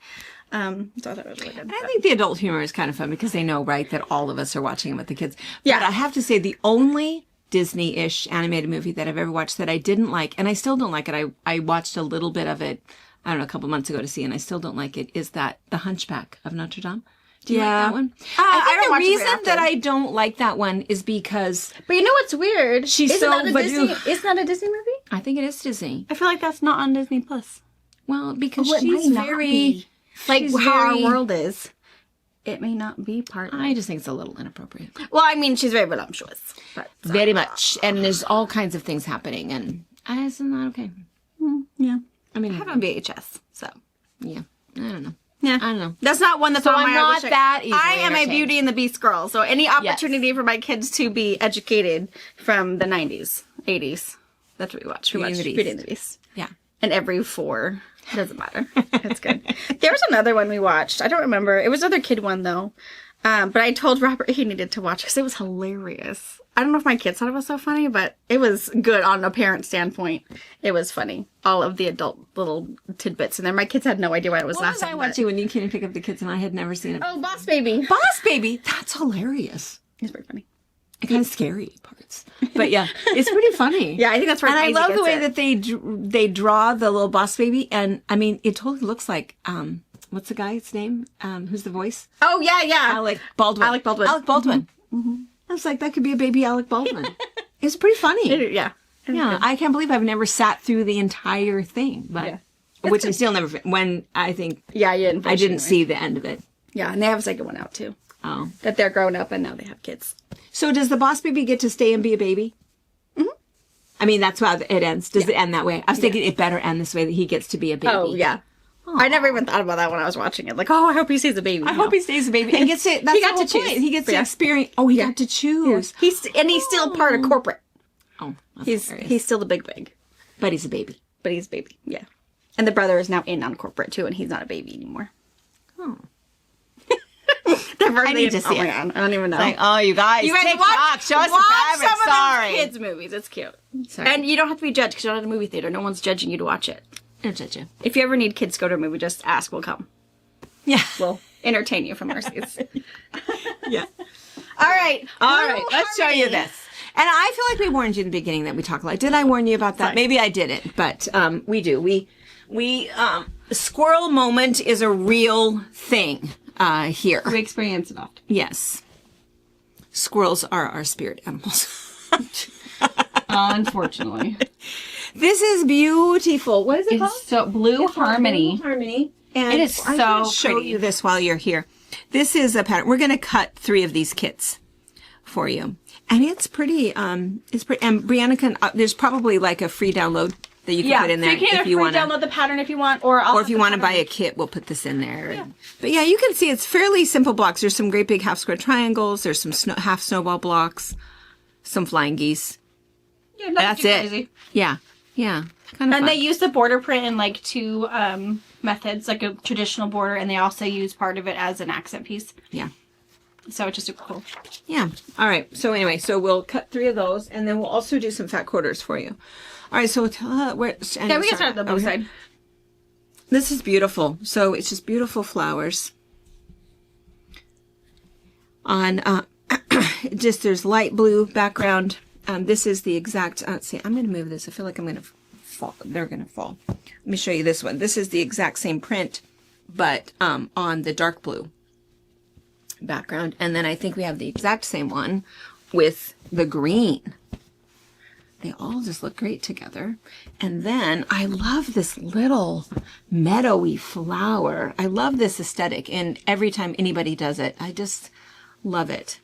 So I thought it was really good. I think the adult humor is kind of fun because they know, right, that all of us are watching it with the kids. Yeah. But I have to say the only Disney-ish animated movie that I've ever watched that I didn't like, and I still don't like it, I watched a little bit of it, I don't know, a couple months ago to see, and I still don't like it, is that The Hunchback of Notre Dame. Do you like that one? I I don't think watch the it very reason that often. I don't like that one is because But you know what's weird? She's Isn't so that a Badoo. Disney? Isn't that a Disney movie? I think it is Disney. I feel like that's not on Disney Plus. Well, because Oh, it she's might not very... be. Like she's how very- our world is. It may not be part of I just think it's a little inappropriate. Well, I mean, she's very voluptuous. But, Very much. And there's all kinds of things happening, and it's not okay. yeah. I mean, I have on VHS, so. yeah. I don't know. Yeah. I don't know. That's not one that's So on I'm my not wish I- that easily I am a entertained. Beauty and the Beast girl, so any opportunity for my kids to be educated from the 90s, 80s, that's what we watch. We Beauty and watch the Beast. Beauty and the Beast. Yeah. And every 4. It doesn't matter. It's good. There was another one we watched. I don't remember. It was another kid one, though. But I told Robert he needed to watch because it was hilarious. I don't know if my kids thought it was so funny, but it was good on a parent standpoint. It was funny. All of the adult little tidbits in there. My kids had no idea why I was What was laughing. I but- watching when you came to pick up the kids and I had never seen it? Oh, Boss Baby. Boss Baby! That's hilarious. It's pretty funny. Kind of scary parts. But yeah, it's pretty funny. Yeah, I think that's where And I Maisie love the gets way it. that they draw the little Boss Baby. And I mean, it totally looks like, what's the guy's name? Who's the voice? Oh, yeah, yeah. Alec Baldwin. Alec Baldwin. Alec Baldwin. I was like, that could be a baby Alec Baldwin. It's pretty funny. Yeah. Yeah, I can't believe I've never sat through the entire thing, but Yeah. which I still never. When I think Yeah, you didn't I finish didn't anyway. see the end of it. Yeah, and they have a second one out, too. Oh, That they're grown up and now they have kids. so does the Boss Baby get to stay and be a baby? I mean, that's how it ends. Does it end that way? I was thinking it better end this way that he gets to be a baby. Oh, yeah. I never even thought about that when I was watching it. Like, oh, I hope he sees a baby. I hope he stays a baby and gets it. That's He got the whole to choose. point. He gets to Yeah. experience. Oh, he got to choose. He's still part of corporate. Oh, that's He's hilarious. still the big, But he's a baby. but he's baby. Yeah. And the brother is now in on corporate too, and he's not a baby anymore. I need to see it. I don't even know. Like, oh, you guys, TikTok, show us the fabric. some Sorry. of those kids' movies. It's cute. Sorry. And you don't have to be judged because you're not at a movie theater. No one's judging you to watch it. No judge you. If you ever need kids to go to a movie, just ask. We'll come. Yeah. We'll entertain you from our seats. Yeah. All right. All right, let's show you this. And I feel like we warned you in the beginning that we talk a lot. Did I warn you about that? Fine. Maybe I didn't, but we do. We squirrel moment is a real thing here. We experience it often. Yes. Squirrels are our spirit animals. Unfortunately. This is beautiful. What is it called? It's so Blue Harmony. Harmony. And It is I'm so gonna show pretty. you this while you're here. This is a pattern. We're going to cut 3 of these kits for you. And it's pretty, it's pretty, and Brianna can, there's probably like a free download that you can put in there so you can if either you free want to. download the pattern if you want, or Or if you want to buy a kit, we'll put this in there. But yeah, you can see it's fairly simple blocks. There's some great big half square triangles. There's some half snowball blocks, some flying geese. Yeah, That's it. Crazy. Yeah. Yeah. Kind of And fun. they use the border print in like 2 methods, like a traditional border, and they also use part of it as an accent piece. Yeah. So it's just super cool. Yeah. All right. So anyway, so we'll cut 3 of those, and then we'll also do some fat quarters for you. All right. So where? Yeah, we can start at the blue side. This is beautiful. So it's just beautiful flowers. On just there's light blue background. This is the exact. See, I'm going to move this. I feel like I'm going to fall. They're going to fall. Let me show you this one. This is the exact same print, but on the dark blue background. And then I think we have the exact same one with the green. They all just look great together. And then I love this little meadowy flower. I love this aesthetic. And every time anybody does it, I just love it.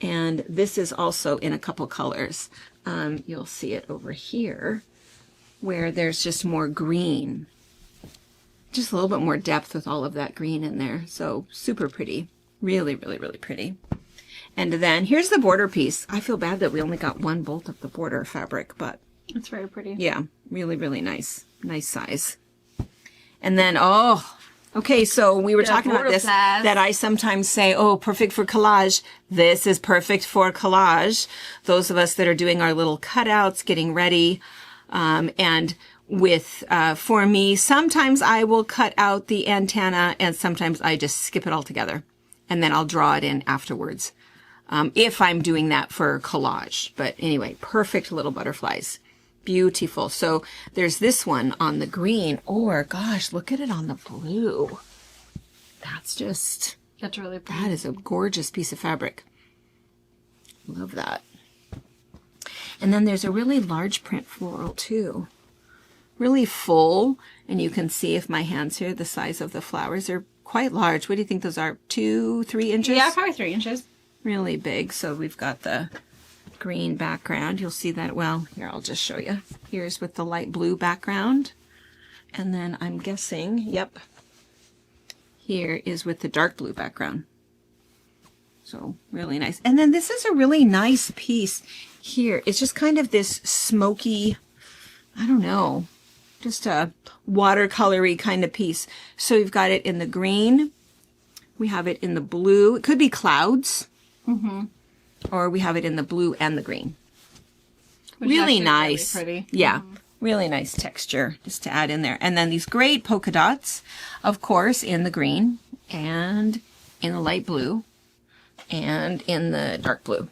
And this is also in a couple colors. You'll see it over here where there's just more green. Just a little bit more depth with all of that green in there. So super pretty. Really, really, really pretty. And then here's the border piece. I feel bad that we only got 1 bolt of the border fabric, but It's very pretty. yeah, really, really nice. Nice size. And then, okay, so we were talking about border this, plaid. that I sometimes say, oh, perfect for collage. This is perfect for collage. Those of us that are doing our little cutouts, getting ready, and with, for me, sometimes I will cut out the antenna and sometimes I just skip it all together and then I'll draw it in afterwards. If I'm doing that for collage. But anyway, perfect little butterflies. Beautiful. So there's this one on the green, or gosh, look at it on the blue. That's really pretty. that is a gorgeous piece of fabric. Love that. And then there's a really large print floral too. Really full. And you can see if my hands here, the size of the flowers are quite large. What do you think those are? 2, 3 inches? Yeah, probably 3 inches. Really big. So we've got the green background. You'll see that. Well, here, I'll just show you. Here's with the light blue background. And then I'm guessing, yep, here is with the dark blue background. So really nice. And then this is a really nice piece here. It's just kind of this smoky, I don't know, just a watercolory kind of piece. So we've got it in the green. We have it in the blue. It could be clouds. Mm-hmm. Or we have it in the blue and the green. Which is Really actually nice. Really pretty. Yeah. Really nice texture just to add in there. And then these great polka dots, of course, in the green and in the light blue and in the dark blue.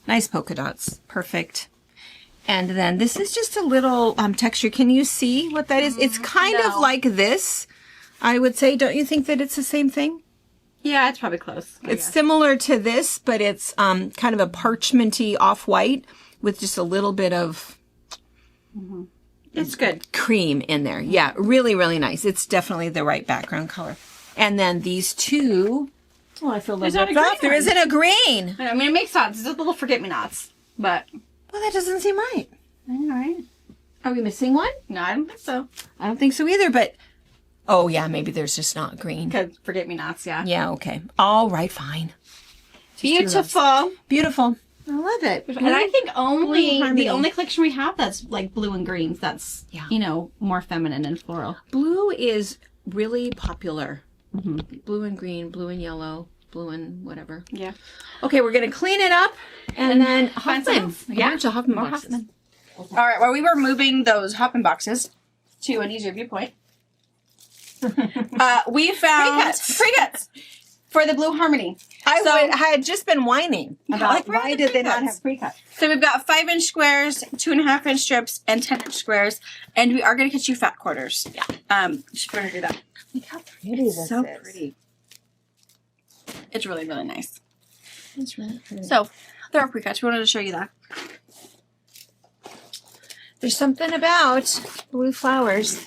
Nice polka dots. Perfect. And then this is just a little texture. Can you see what that is? It's kind of No. like this, I would say. Don't you think that it's the same thing? Yeah, it's probably close. It's similar to this, but it's kind of a parchmenty off-white with just a little bit of It's good. cream in there. Yeah, really, really nice. It's definitely the right background color. And then these two, oh, I feel like not a green there one. isn't a green. I mean, it makes sense. It's just little forget-me-nots. But, Well, that doesn't seem right. all right. Are we missing one? No, I don't think so. I don't think so either, but oh yeah, maybe there's just not green. Because forget-me-nots, yeah. Yeah, okay. All right, fine. Beautiful. Beautiful. I love it. And I think Blue harmony. the only collection we have that's like blue and greens, that's, Yeah. more feminine and floral. Blue is really popular. Blue and green, blue and yellow, blue and whatever. Yeah. Okay, we're gonna clean it up and then find Hoffman. some- A bunch of Hoffman more boxes. Hoffman. All right. Well, we were moving those Hoffman boxes to an easier viewpoint. We found pre-cuts for the Blue Harmony. I had just been whining about like, where are why the did they not pre-cuts? have pre-cut? So we've got 5-inch squares, 2.5-inch strips, and 10-inch squares, and we are going to get you fat quarters. Yeah. Just going to do that. Look how pretty this So is. pretty. It's really, really nice. It's really pretty. So there are pre-cuts. We wanted to show you that. There's something about blue flowers.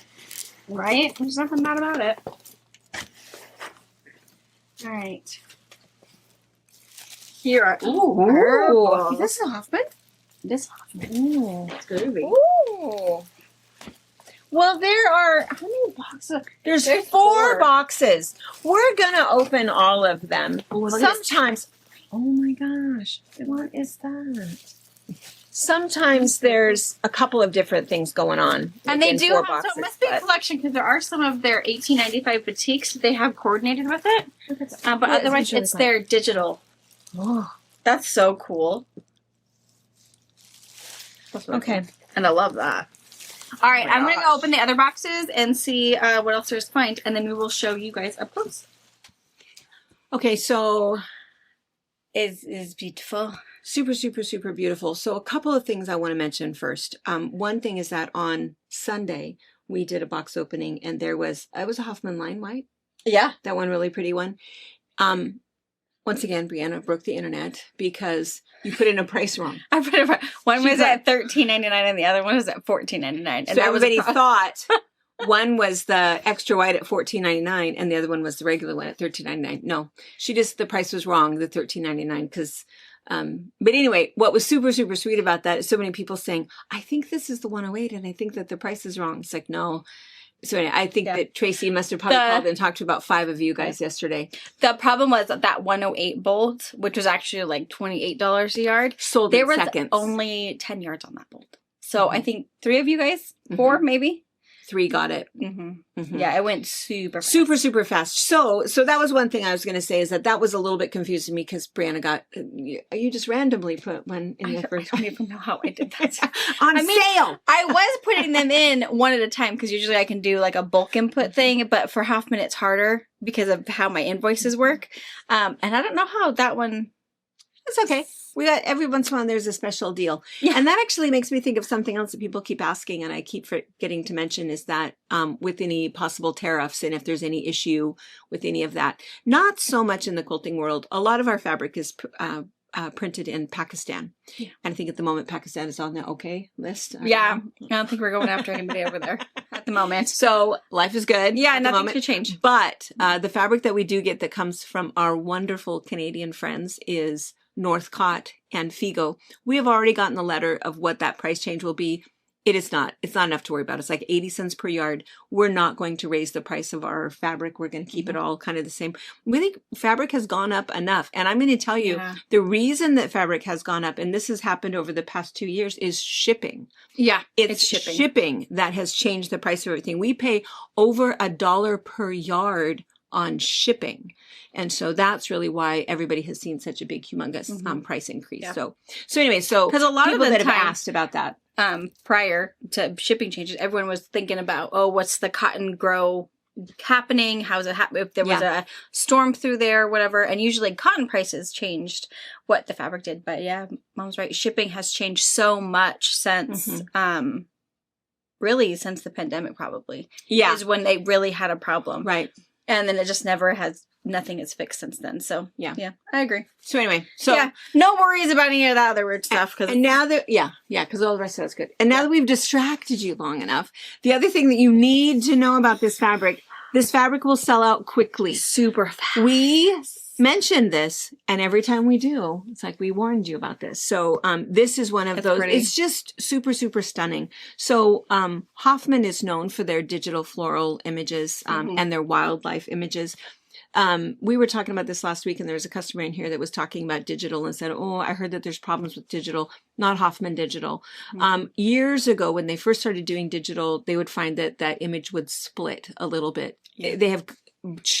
Right? There's nothing bad about it. All right. Here are. Ooh. Ooh. Is this a Hoffman? This Hoffman. Ooh. It's groovy. Ooh. Well, there are how many boxes? There's There's four 4. boxes. We're gonna open all of them. Ooh, look at this. Sometimes. Oh my gosh! What is that? Sometimes there's a couple of different things going on. And they within do 4 have, so boxes, it must be a but- collection because there are some of their $18.95 boutiques that they have coordinated with it. But Yeah, otherwise, really it's fun. their digital. Oh, That's so cool. That's really okay. cool. And I love that. All right, my I'm going to gosh. go open the other boxes and see what else there's to find, and then we will show you guys up close. Okay, so Is beautiful. super, super, super beautiful. So a couple of things I want to mention first. One thing is that on Sunday we did a box opening, and it was a Hoffman Line White. Yeah. That one really pretty one. Once again, Brianna broke the internet because you put in a price wrong. I put it. One She was put- at $13.99 and the other one was at $14.99. And So that was everybody thought one was the extra white at $14.99 and the other one was the regular one at $13.99. No, the price was wrong, the $13.99, because but anyway, what was super, super sweet about that is so many people saying, I think this is the 108 and I think that the price is wrong. It's like, no. So anyway, I think that Tracy must have probably called and talked to about 5 of you guys yesterday. The problem was that 108 bolt, which was actually like $28 a yard. Sold There in was seconds. only 10 yards on that bolt. So I think 3 of you guys, 4 maybe. 3 got it. Mm-hmm. Yeah, it went super fast. Super, super fast. So that was one thing I was going to say is that was a little bit confusing me because Brianna got, you just randomly put one in the first I don't even know how I did that. on I mean, sale. I was putting them in one at a time because usually I can do like a bulk input thing, but for Hoffman it's harder because of how my invoices work. And I don't know how that one. It's okay. We got every once in a while there's a special deal. Yeah. And that actually makes me think of something else that people keep asking and I keep forgetting to mention is that with any possible tariffs and if there's any issue with any of that, not so much in the quilting world. A lot of our fabric is printed in Pakistan. Yeah. And I think at the moment Pakistan is on the okay list. I don't Yeah, know. I don't think we're going after anybody over there at the moment. So life is good. Yeah, at the nothing moment. should change. But the fabric that we do get that comes from our wonderful Canadian friends is Northcott and Figo. We have already gotten the letter of what that price change will be. It's not enough to worry about. It's like 80 cents per yard. We're not going to raise the price of our fabric. We're going to keep it all kind of the same. We think fabric has gone up enough. And I'm going to tell you, the reason that fabric has gone up, and this has happened over the past 2 years, is shipping. Yeah, It's shipping that has changed the price of everything. We pay over $1 per yard on shipping. And so that's really why everybody has seen such a big, humongous price increase. Yeah. So anyway, because a lot of people the that have time- asked about that. prior to shipping changes, everyone was thinking about, oh, what's the cotton grow happening? How's it happen? If there was a storm through there, whatever. And usually cotton prices changed what the fabric did. But yeah, Mom's right. Shipping has changed so much since, really since the pandemic probably. Yeah. Is when they really had a problem. Right. And then it just never has, nothing is fixed since then. So Yeah. I agree. So anyway, so yeah, no worries about any of that other weird stuff. Cause and now that because all the rest of that's good. And now that we've distracted you long enough, the other thing that you need to know about this fabric will sell out quickly. super fast. We mentioned this, and every time we do, it's like we warned you about this. So this is one of It's those. pretty. It's just super, super stunning. So Hoffman is known for their digital floral images and their wildlife images. We were talking about this last week, and there was a customer in here that was talking about digital and said, "Oh, I heard that there's problems with digital, not Hoffman Digital." Years ago, when they first started doing digital, they would find that that image would split a little bit. They have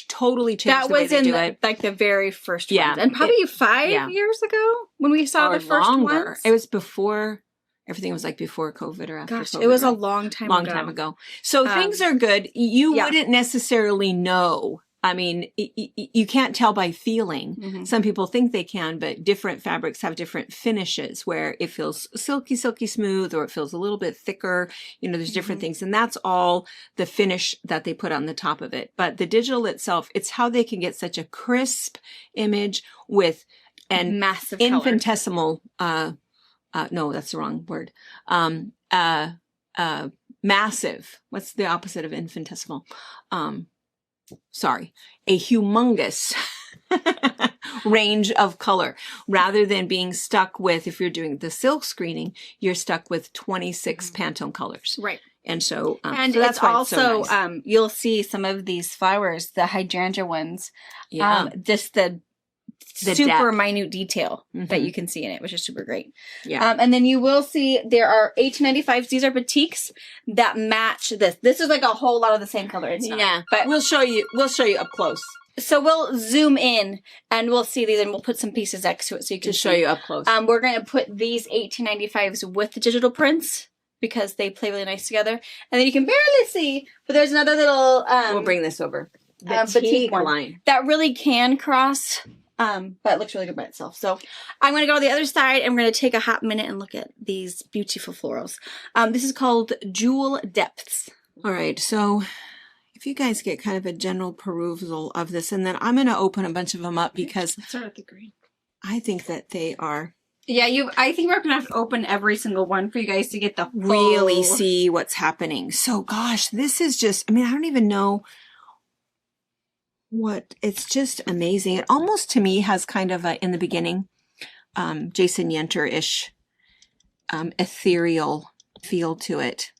totally changed That the way was they in do it. like the very first Yeah. ones. And probably 5 years ago when we saw Or the first longer. ones. It was before everything was like before COVID or after Gosh, COVID. it was a right? long time ago. So things are good. You yeah. wouldn't necessarily know. I mean, you can't tell by feeling. Some people think they can, but different fabrics have different finishes where it feels silky, silky smooth, or it feels a little bit thicker. You know, there's different things, and that's all the finish that they put on the top of it. But the digital itself, it's how they can get such a crisp image with and Massive color. infinitesimal, no, that's the wrong word. Massive. What's the opposite of infinitesimal? A humongous range of color, rather than being stuck with, if you're doing the silk screening, you're stuck with 26 Pantone colors. Right. And so, And so that's it's why also, it's so nice. you'll see some of these flowers, the hydrangea ones, Yeah. just the The super depth. minute detail that Mhm. you can see in it, which is super great. Yeah. And then you will see there are 1895s. These are batiks that match this. This is like a whole lot of the same color. It's not. Yeah. But We'll show you up close so we'll zoom in and we'll see these, and we'll put some pieces next to it so you can to show see. you up close. We're going to put these 1895s with the digital prints because they play really nice together. And then you can barely see, but there's another little we'll bring this over. batik one line. that really can cross, but it looks really good by itself. So I'm going to go to the other side, and we're going to take a hot minute and look at these beautiful florals. This is called Jewel Depths. All right. So if you guys get kind of a general perusal of this, and then I'm going to open a bunch of them up because Let's start with the green. I think that they are Yeah, I think we're going to have to open every single one for you guys to get the really full- see what's happening. So gosh, this is just, I mean, I don't even know what, it's just amazing. It almost to me has kind of a, in the beginning, Jason Yenter-ish, ethereal feel to it.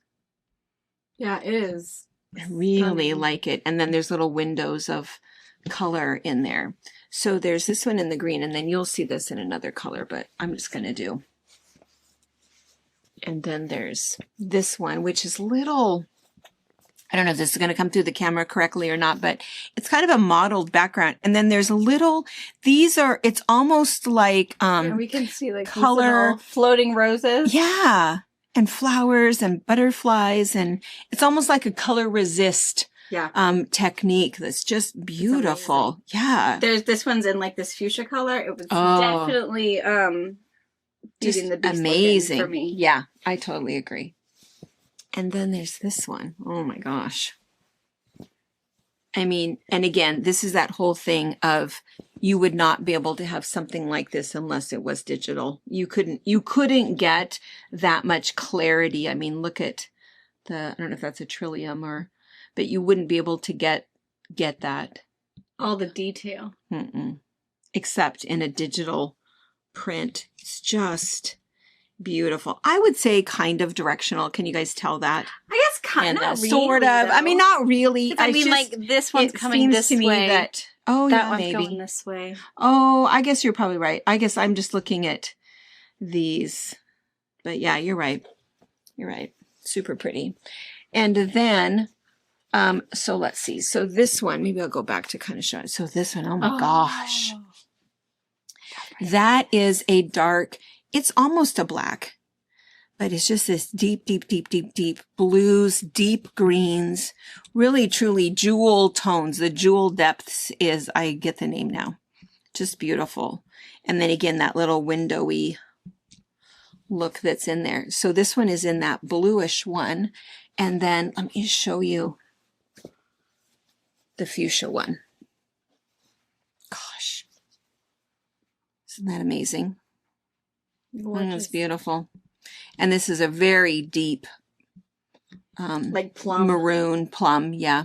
Yeah, it is. I really Stunning. like it. And then there's little windows of color in there. So there's this one in the green, and then you'll see this in another color, but I'm just going to do. And then there's this one, which is little, I don't know if this is going to come through the camera correctly or not, but it's kind of a mottled background. And then there's a little, these are, it's almost like, And we can see like these color- little floating roses. yeah, and flowers and butterflies. And it's almost like a color resist Yeah. technique that's just beautiful. Yeah. There's this one's in like this fuchsia color. It was Oh. definitely Just Beauty and the Beast amazing looking for me. Yeah, I totally agree. And then there's this one. Oh my gosh. I mean, and again, this is that whole thing of you would not be able to have something like this unless it was digital. You couldn't get that much clarity. I mean, look at I don't know if that's a trillium but you wouldn't be able to get that. all the detail. Except in a digital print. It's just beautiful. I would say kind of directional. Can you guys tell that? I guess kind And of sort of. I mean, not really. I mean, just- like this one's it coming seems this to me way. that oh that yeah, one's maybe. going this way. Oh, I guess you're probably right. I guess I'm just looking at these. But yeah, you're right. You're right. Super pretty. And then so let's see. So this one, maybe I'll go back to kind of show it. So this one, oh my gosh. That is a dark, it's almost a black, but it's just this deep, deep, deep, deep, deep blues, deep greens, really, truly jewel tones. The jewel depths is, I get the name now. Just beautiful. And then again, that little windowy look that's in there. So this one is in that bluish one. And then let me show you the fuchsia one. Gosh. Isn't that amazing? It's beautiful. And this is a very deep Like plum. maroon plum. Yeah.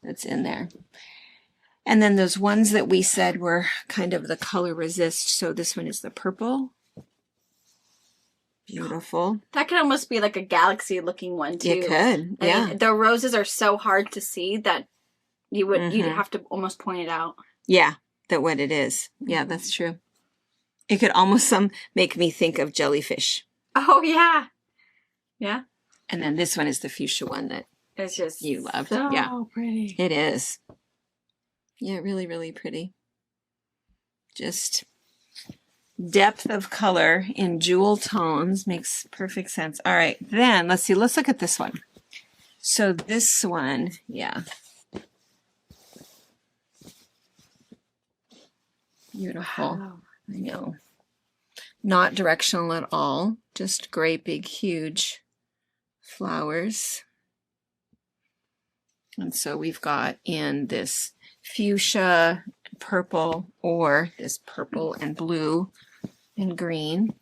That's in there. And then those ones that we said were kind of the color resist. So this one is the purple. Beautiful. That could almost be like a galaxy looking one too. It could, I yeah. mean, the roses are so hard to see that you'd Mhm. have to almost point it out. Yeah, that what it is. Yeah, that's true. It could almost make me think of jellyfish. Oh yeah. Yeah. And then this one is the fuchsia one that It's just you loved. so Yeah, pretty. it is. Yeah, really, really pretty. Just depth of color in jewel tones makes perfect sense. All right, then let's see. Let's look at this one. So this one, yeah. Beautiful. Wow. I know. Not directional at all. Just great, big, huge flowers. And so we've got in this fuchsia, purple, or this purple and blue and green.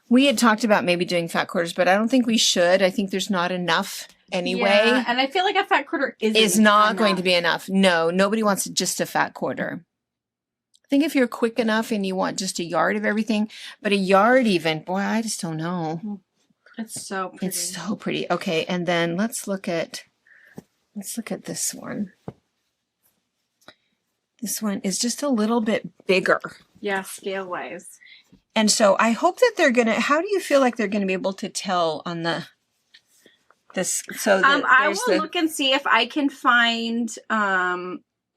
We had talked about maybe doing fat quarters, but I don't think we should. I think there's not enough anyway. Yeah, and I feel like a fat quarter Is not going to be enough. No, nobody wants just a fat quarter. I think if you're quick enough and you want just a yard of everything, but a yard even, boy, I just don't know. It's so pretty. It's so pretty. Okay, and then let's look at this one. This one is just a little bit bigger. Yeah, scale wise. And so I hope that they're going to, how do you feel like they're going to be able to tell on this? So I will look and see if I can find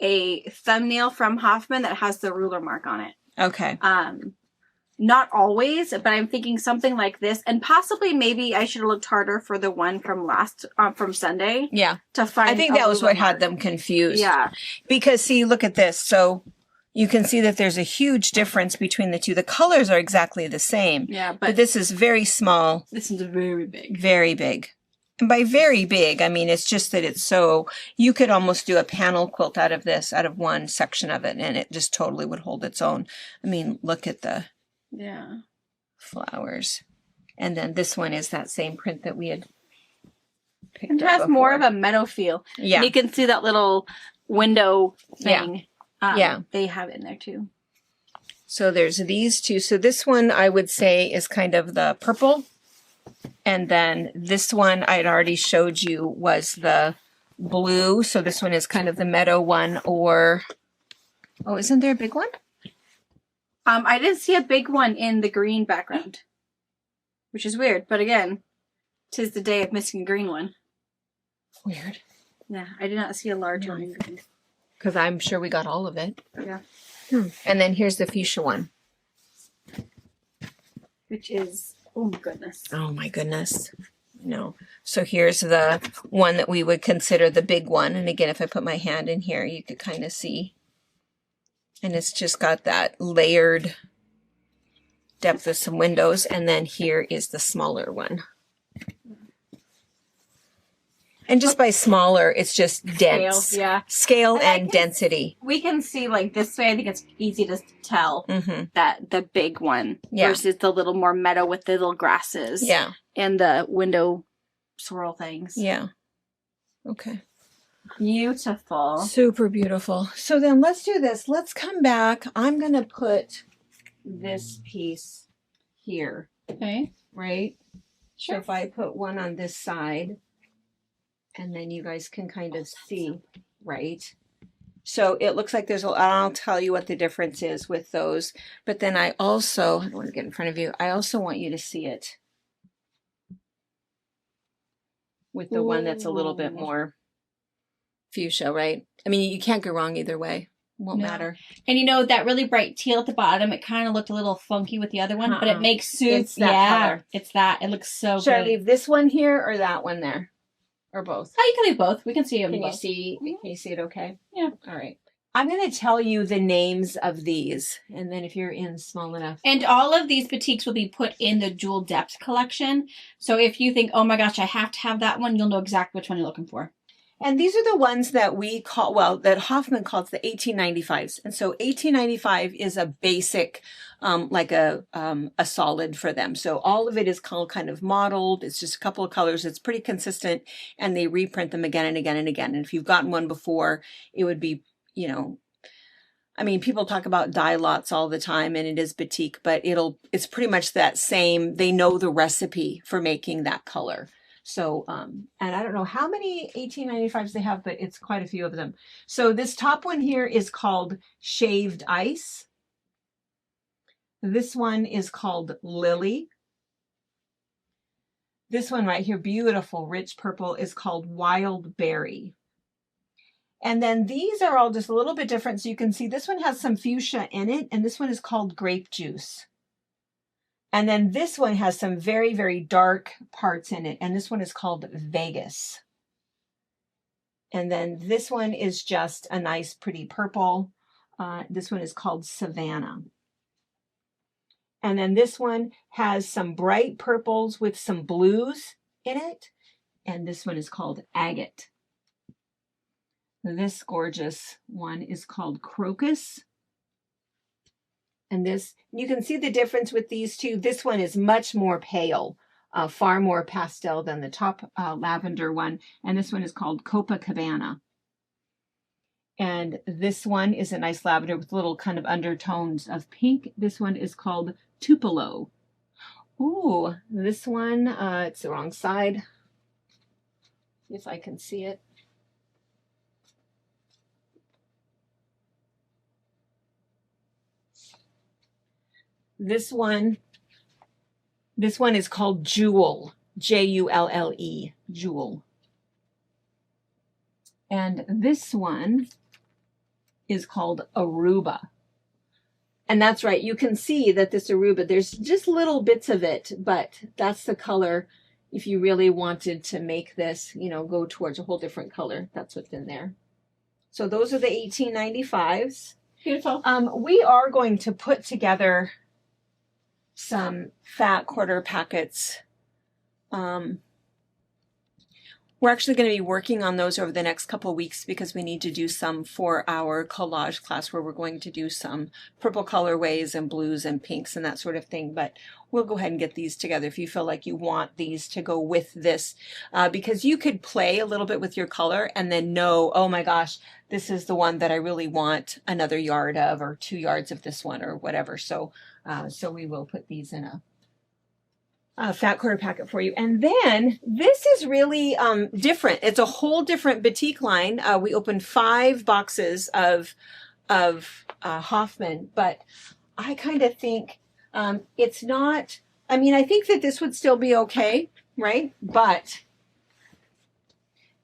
a thumbnail from Hoffman that has the ruler mark on it. Okay. Not always, but I'm thinking something like this, and possibly maybe I should have looked harder for the one from from Sunday. Yeah. To find. I think that was what had them confused. Yeah. Because see, look at this. So you can see that there's a huge difference between the two. The colors are exactly the same. Yeah, But this is very small, this is very big. very big. And by very big, I mean, it's just that it's so, you could almost do a panel quilt out of this, out of one section of it, and it just totally would hold its own. I mean, look at the Yeah. flowers. And then this one is that same print that we had picked It up has more of before. a meadow feel. Yeah. And you can see that little window Yeah. thing. Yeah. They have it in there too. So there's these two. So this one I would say is kind of the purple. And then this one I'd already showed you was the blue. So this one is kind of the meadow one, or, oh, isn't there a big one? I didn't see a big one in the green background, which is weird. But again, 'tis the day of missing a green one. Weird. Yeah, I did not see a large one in green. Because I'm sure we got all of it. Yeah. And then here's the fuchsia one. Which is, oh my goodness. Oh my goodness. No. So here's the one that we would consider the big one. And again, if I put my hand in here, you could kind of see. And it's just got that layered depth of some windows. And then here is the smaller one. And just by smaller, it's just dense. Scale, yeah. Scale And I and can- density. We can see like this way, I think it's easy to tell Mm-hmm. that the big one Yeah. versus the little more meadow with the little grasses. Yeah. And the window swirl things. Yeah. Okay. Beautiful. Super beautiful. So then let's do this. Let's come back. I'm going to put this piece here, Okay. right? So Sure. if I put one on this side, and then you guys can kind of see, right? So it looks like I'll tell you what the difference is with those. But then I don't want to get in front of you. I also want you to see it with the one that's a little bit Ooh. more fuchsia, right? I mean, you can't go wrong either way. Won't No. matter. And you know that really bright teal at the bottom, it kind of looked a little funky with the other one, but Uh-uh. it makes suits. It's that color. It's that. It looks so Should I good. leave this one here or that one there? Or both? Oh, you can leave both. We can see them Can you both. see? Can you see it okay? Yeah. All right. I'm going to tell you the names of these, and then if you're in small enough. And all of these boutiques will be put in the Jewel Depth collection. So if you think, oh my gosh, I have to have that one, you'll know exactly which one you're looking for. And these are the ones that we call, well, that Hoffman calls the 1895s. And so 1895 is a basic, like a solid for them. So all of it is kind of modeled. It's just a couple of colors. It's pretty consistent, and they reprint them again and again and again. And if you've gotten one before, it would be, you know, I mean, people talk about dye lots all the time, and it is batik, but it's pretty much that same. They know the recipe for making that color. So, and I don't know how many 1895s they have, but it's quite a few of them. So this top one here is called Shaved Ice. This one is called Lily. This one right here, beautiful, rich purple, is called Wild Berry. And then these are all just a little bit different. So you can see this one has some fuchsia in it, and this one is called Grape Juice. And then this one has some very, very dark parts in it, and this one is called Vegas. And then this one is just a nice, pretty purple. This one is called Savannah. And then this one has some bright purples with some blues in it, and this one is called Agate. This gorgeous one is called Crocus. And this, you can see the difference with these two. This one is much more pale, far more pastel than the top lavender one. And this one is called Copacabana. And this one is a nice lavender with little kind of undertones of pink. This one is called Tupelo. Ooh, this one, it's the wrong side. See if I can see it. This one is called Jewel, Julle, Jewel. And this one is called Aruba. And that's right, you can see that this Aruba, there's just little bits of it, but that's the color. If you really wanted to make this, you know, go towards a whole different color, that's what's in there. So those are the 1895s. Beautiful. We are going to put together some fat quarter packets. We're actually going to be working on those over the next couple of weeks because we need to do some for our collage class where we're going to do some purple colorways and blues and pinks and that sort of thing. But we'll go ahead and get these together if you feel like you want these to go with this, because you could play a little bit with your color and then know, oh my gosh, this is the one that I really want another yard of, or 2 yards of this one, or whatever. So we will put these in a fat quarter packet for you. And then this is really different. It's a whole different batik line. We opened 5 boxes of Hoffman, but I kind of think it's not, I mean, I think that this would still be okay, right? But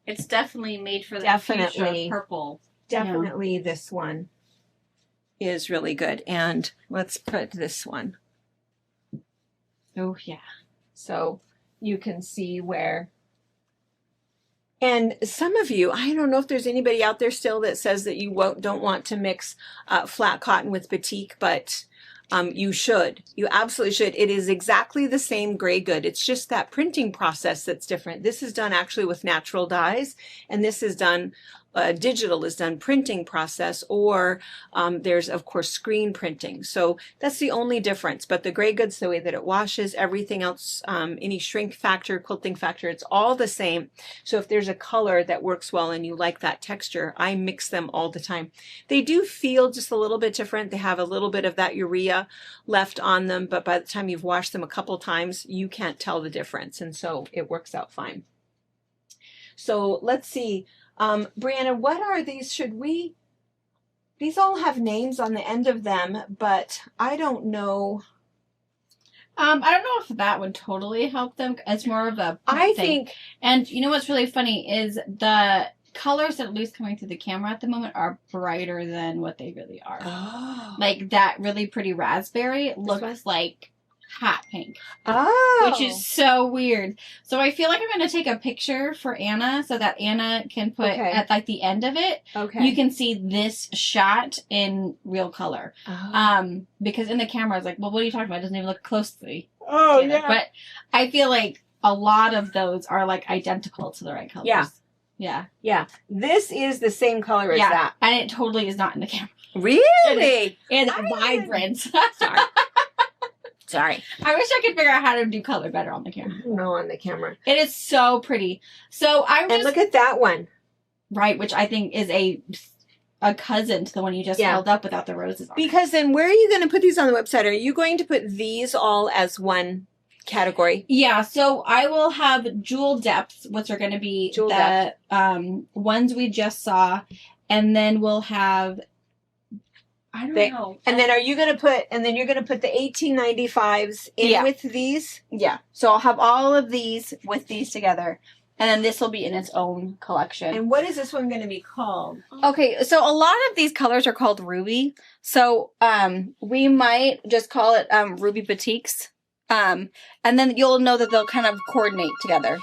it's definitely made for the Definitely. fuchsia purple. definitely this one is really good. And let's put this one. Oh yeah. So you can see where, and some of you, I don't know if there's anybody out there still that says that you don't want to mix flat cotton with batik, but you should. You absolutely should. It is exactly the same gray good. It's just that printing process that's different. This is done actually with natural dyes, and this is done digital is done printing process, or there's of course screen printing. So that's the only difference. But the gray good's the way that it washes. Everything else, any shrink factor, quilting factor, it's all the same. So if there's a color that works well and you like that texture, I mix them all the time. They do feel just a little bit different. They have a little bit of that urea left on them, but by the time you've washed them a couple times, you can't tell the difference. And so it works out fine. So let's see. Brianna, what are these? These all have names on the end of them, but I don't know. I don't know if that would totally help them. It's more of a I thing. think, And you know what's really funny is the colors that are loose coming through the camera at the moment are brighter than what they really are. oh, Like that really pretty raspberry looks like hot pink, oh, which is so weird. So I feel like I'm going to take a picture for Anna so that Anna can put Okay. at like the end of it. okay. You can see this shot in real color. Oh, Because in the camera, I was like, well, what are you talking about? It doesn't even look closely. yeah. But I feel like a lot of those are like identical to the right colors. Yeah. Yeah. Yeah. This is the same color as that. And it totally is not in the camera. Really? It's I vibrant. Sorry. Sorry. I wish I could figure out how to do color better on the camera. No, on the camera. It is so pretty. So I And just look at that one. right, which I think is a cousin to the one you just Yeah. held up without the roses on. Because then where are you going to put these on the website? Are you going to put these all as one category? Yeah, so I will have jewel depths, which are going to be Jewel the ones we just saw, and then we'll have I don't know. And then you're going to put the 1895s in Yeah. with these? Yeah, so I'll have all of these with these together, and then this will be in its own collection. And what is this one going to be called? Okay, so a lot of these colors are called ruby. So we might just call it ruby batiks. And then you'll know that they'll kind of coordinate together.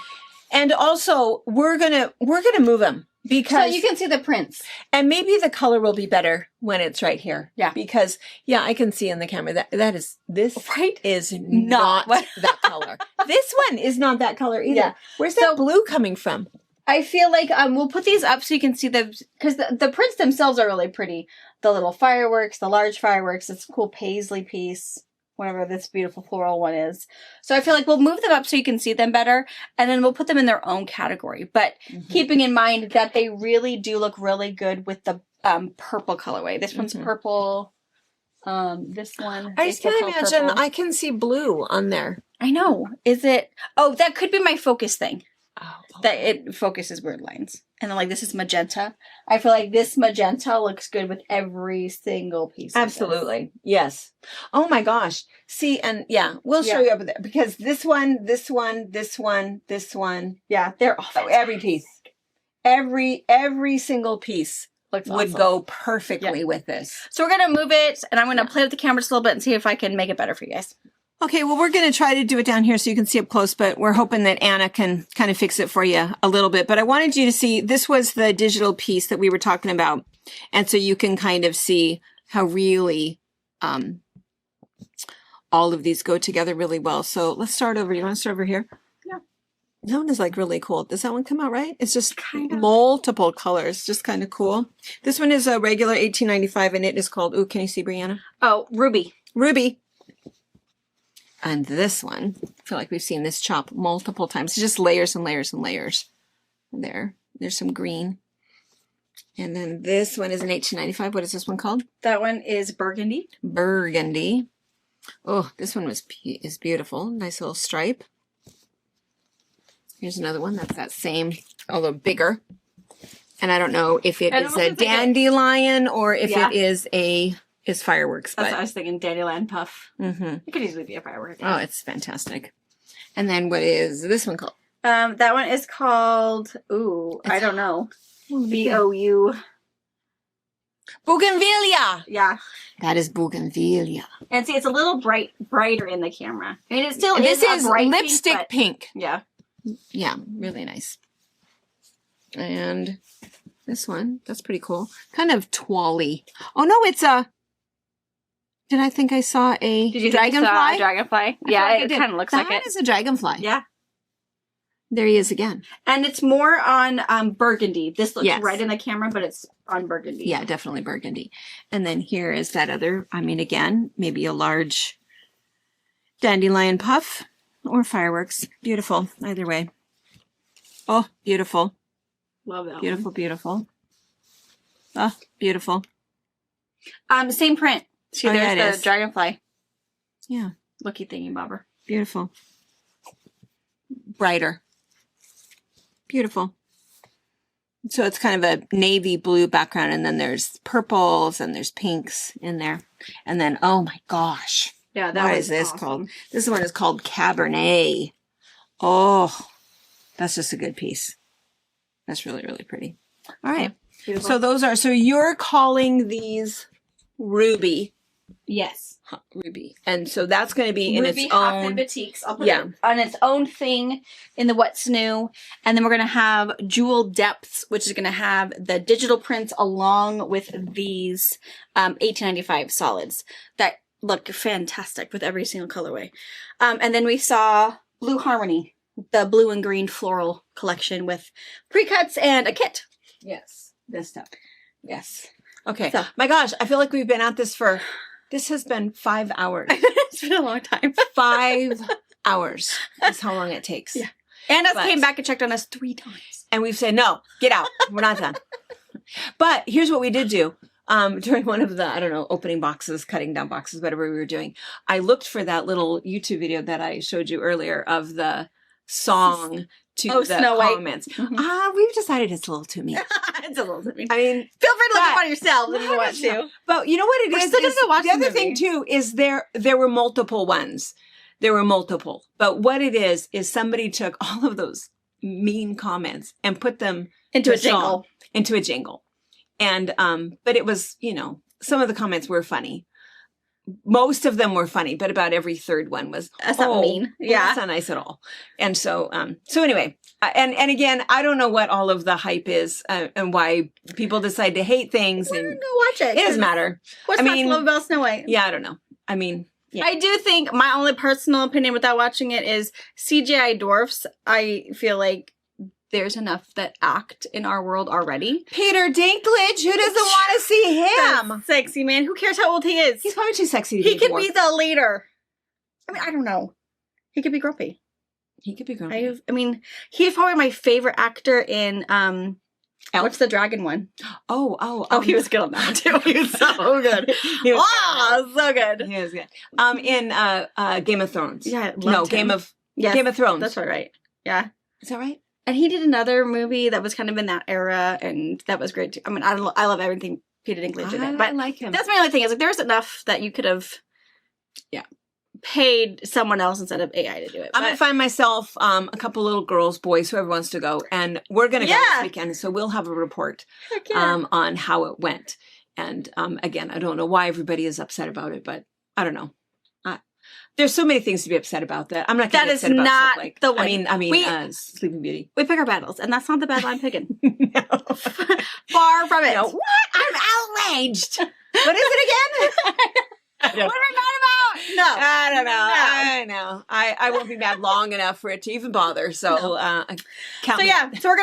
And also, we're going to move them So because you can see the prints. and maybe the color will be better when it's right here. Yeah. Because I can see in the camera that is this Right? is Not not what- that color. This one is not that color either. Yeah. Where's So- that blue coming from? I feel like we'll put these up so you can see because the prints themselves are really pretty. The little fireworks, the large fireworks, this cool paisley piece, whatever this beautiful floral one is. So I feel like we'll move them up so you can see them better, and then we'll put them in their own category. But keeping in mind that they really do look really good with the purple colorway. This one's Mhm. purple. This one. I they just can't still call imagine. purple. I can see blue on there. I know. Is it? Oh, that could be my focus thing. Oh, That it focuses weird lines. And then like this is magenta. I feel like this magenta looks good with every single piece. of this. absolutely. Yes. Oh my gosh. See, and we'll show Yeah. you over there because this one, this one, this one, this one. Yeah, they're all Oh, every piece. Every single piece looks would awesome. go perfectly with this. So we're gonna move it, and I'm gonna play with the camera just a little bit and see if I can make it better for you guys. Okay, well, we're going to try to do it down here so you can see up close, but we're hoping that Anna can kind of fix it for you a little bit. But I wanted you to see, this was the digital piece that we were talking about. And so you can kind of see how really all of these go together really well. So let's start over. You want to start over here? Yeah. That one is like really cool. Does that one come out right? It's just Kind of. multiple colors, just kind of cool. This one is a regular 1895 and it is called, ooh, can you see Brianna? Oh, ruby. Ruby. And this one, I feel like we've seen this chop multiple times. It's just layers and layers and layers. There's some green. And then this one is an 1895. What is this one called? That one is burgundy. Burgundy. Oh, this one is beautiful. Nice little stripe. Here's another one. That's that same, although bigger. And I don't know if it And is it a looks like dandelion or if Yeah. it is fireworks. That's what I But was thinking. Dandelion puff. mhm. It could easily be a firework. Oh, it's fantastic. And then what is this one called? That one is called. Ooh, I don't know. BOU. Bougainvillea. Yeah. That is bougainvillea. And see, it's a little brighter in the camera. I mean, it still This is is a bright lipstick pink. pink. But yeah. Yeah, really nice. And this one, that's pretty cool. Kind of twally. Oh no, it's a. Did I think I saw a Did you dragonfly? think you saw a dragonfly? I feel Yeah, like I it did. kind of looks like That it. is a dragonfly. Yeah. There he is again. And it's more on burgundy. This looks Yes. right in the camera, but it's on burgundy. Yeah, definitely burgundy. And then here is that other, I mean, again, maybe a large dandelion puff or fireworks. Beautiful, either way. Oh, beautiful. Love that. Beautiful, beautiful. Oh, beautiful. Same print. See, Oh, yeah, there's it the is. dragonfly. Yeah, Looky thingy bobber. beautiful. Brighter. Beautiful. So it's kind of a navy blue background, and then there's purples and there's pinks in there. And then, oh my gosh. Yeah, that What was is this awesome. called? This one is called Cabernet. Oh, that's just a good piece. That's really, really pretty. All right. Beautiful. So you're calling these ruby. yes. Ruby. And so that's going to be in Ruby its Hoffman own. Batiks. I'll put Yeah. it on its own thing in the What's New. And then we're going to have Jewel Depths, which is going to have the digital prints along with these 1895 solids that look fantastic with every single colorway. And then we saw Blue Harmony, the blue and green floral collection with pre-cuts and a kit. Yes, this stuff. Yes. Okay. So- My gosh, I feel like we've been at this this has been 5 hours. It's been a long time. 5 hours is how long it takes. Yeah. Anna's But- came back and checked on us 3 times. And we've said, no, get out. We're not done. But here's what we did do. During one of the, I don't know, opening boxes, cutting down boxes, whatever we were doing, I looked for that little YouTube video that I showed you earlier of the song to Oh, the Snow White. comments. Mhm. We've decided it's a little too mean. It's a little bit. I mean, Feel free to look up but- on yourselves if you want to. but you know what it We're is? still gonna is go watch the the other thing movie. too is there were multiple ones. There were multiple. But what it is somebody took all of those mean comments and put them Into a the song jingle. into a jingle. And but it was, some of the comments were funny. Most of them were funny, but about every third one was That's not mean. well, Yeah. that's not nice at all. And so anyway, and again, I don't know what all of the hype is and why people decide to hate things, Go and watch it. it doesn't matter. What's I not to mean- love about Snow White? Yeah, I don't know. I mean, yeah. I do think my only personal opinion without watching it is CGI dwarfs. I feel like there's enough that act in our world already. Peter Dinklage, who doesn't want to see him? That's sexy man. Who cares how old he is? He's probably too sexy to He be could dwarf. be the leader. I mean, I don't know. He could be grumpy. He could be grumpy. I mean, he's probably my favorite actor in Elf? what's the dragon one? Oh, He was good on that one too. He was so good. He was Oh, so good. He was good. In Game of Thrones. Yeah, I loved No, him. Game of Yes, Thrones. that's right. Yeah. Is that right? And he did another movie that was kind of in that era, and that was great too. I mean, I love everything Peter Dinklage did, I but like him. that's my only thing. Is like there's enough that you could have, paid someone else instead of AI to do it. I'm gonna But find myself a couple little girls, boys, whoever wants to go, and we're gonna go Yeah. this weekend. So we'll have a report heck yeah. on how it went. And again, I don't know why everybody is upset about it, but I don't know. There's so many things to be upset about that I'm not. Gonna That get is upset about not Snowflake. the way. I mean, We- Sleeping Beauty. we pick our battles, and that's not the battle I'm picking. No. Far from it. No. What? I'm outraged. What is it again? What am I mad about? No. I don't know. No. I know. I won't be mad long enough for it to even bother. So, count So me yeah, out. so we're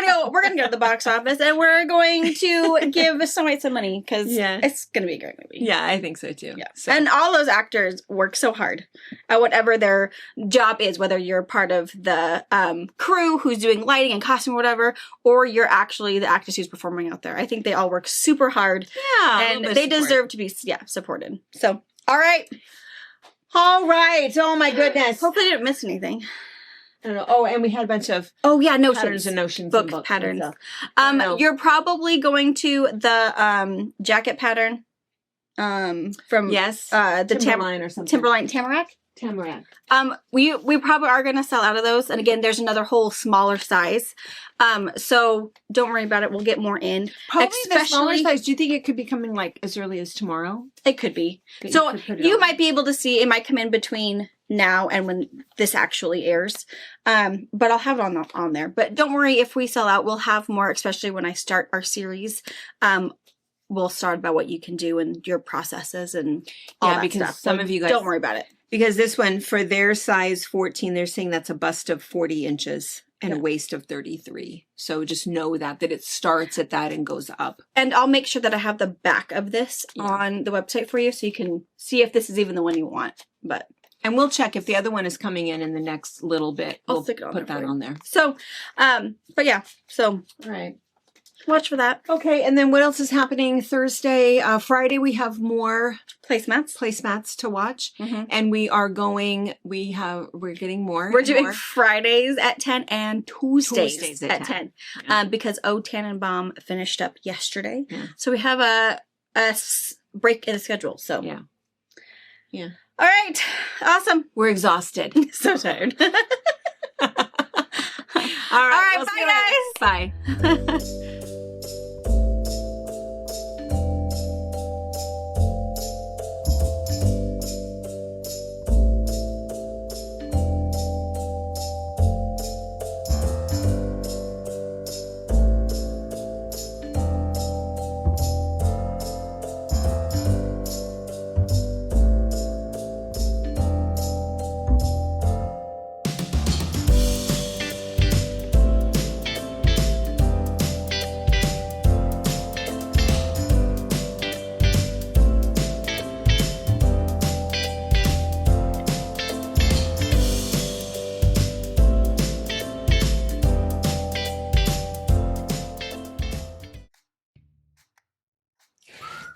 gonna go to the box office, and we're going to give Snow White some money because Yeah. it's gonna be a great movie. Yeah, I think so too. Yeah. So, And all those actors work so hard at whatever their job is, whether you're part of the crew who's doing lighting and costume or whatever, or you're actually the actress who's performing out there. I think they all work super hard, yeah, a and little bit of they support. deserve to be supported. So, all right. All right. Oh my goodness. Hopefully, I didn't miss anything. I don't know. Oh, and we had a bunch of Oh yeah, patterns notions. and notions, Book and books patterns. And stuff. No. You're probably going to the jacket pattern from Yes. the Timberline or something. Timberline Tamarack. Tamarack. We probably are going to sell out of those, and again, there's another whole smaller size. So don't worry about it. We'll get more in. Probably the smaller Especially- size. Do you think it could be coming like as early as tomorrow? It could be. That So could put it you on? might be able to see. It might come in between now and when this actually airs. But I'll have it on there. But don't worry if we sell out. We'll have more, especially when I start our series. We'll start about what you can do and your processes and all Yeah, that because stuff. some So of you guys- don't worry about it. Because this one, for their size 14, they're saying that's a bust of 40 inches and a Yeah. waist of 33. So just know that it starts at that and goes up. And I'll make sure that I have the back of this Yeah. on the website for you, so you can see if this is even the one you want. But And we'll check if the other one is coming in the next little bit. I'll We'll stick it on put there for that you. on there. so, but yeah. So All right. watch for that. Okay, and then what else is happening Thursday? Friday, we have more Placemats. placemats to watch. Mhm. And we're getting more. We're and doing more. Fridays at 10 and Tuesdays, Tuesdays at at 10. 10. Because O Tannenbaum finished up yesterday. Yeah. So we have a break in the schedule. So Yeah. Yeah. All right. Awesome. We're exhausted. So tired. All right, All right, we'll see bye, you later. guys. Bye.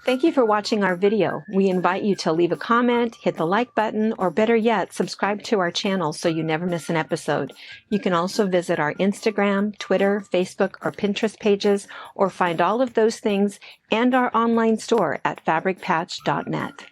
Thank you for watching our video. We invite you to leave a comment, hit the like button, or better yet, subscribe to our channel so you never miss an episode. You can also visit our Instagram, Twitter, Facebook, or Pinterest pages, or find all of those things and our online store at fabricpatch.net.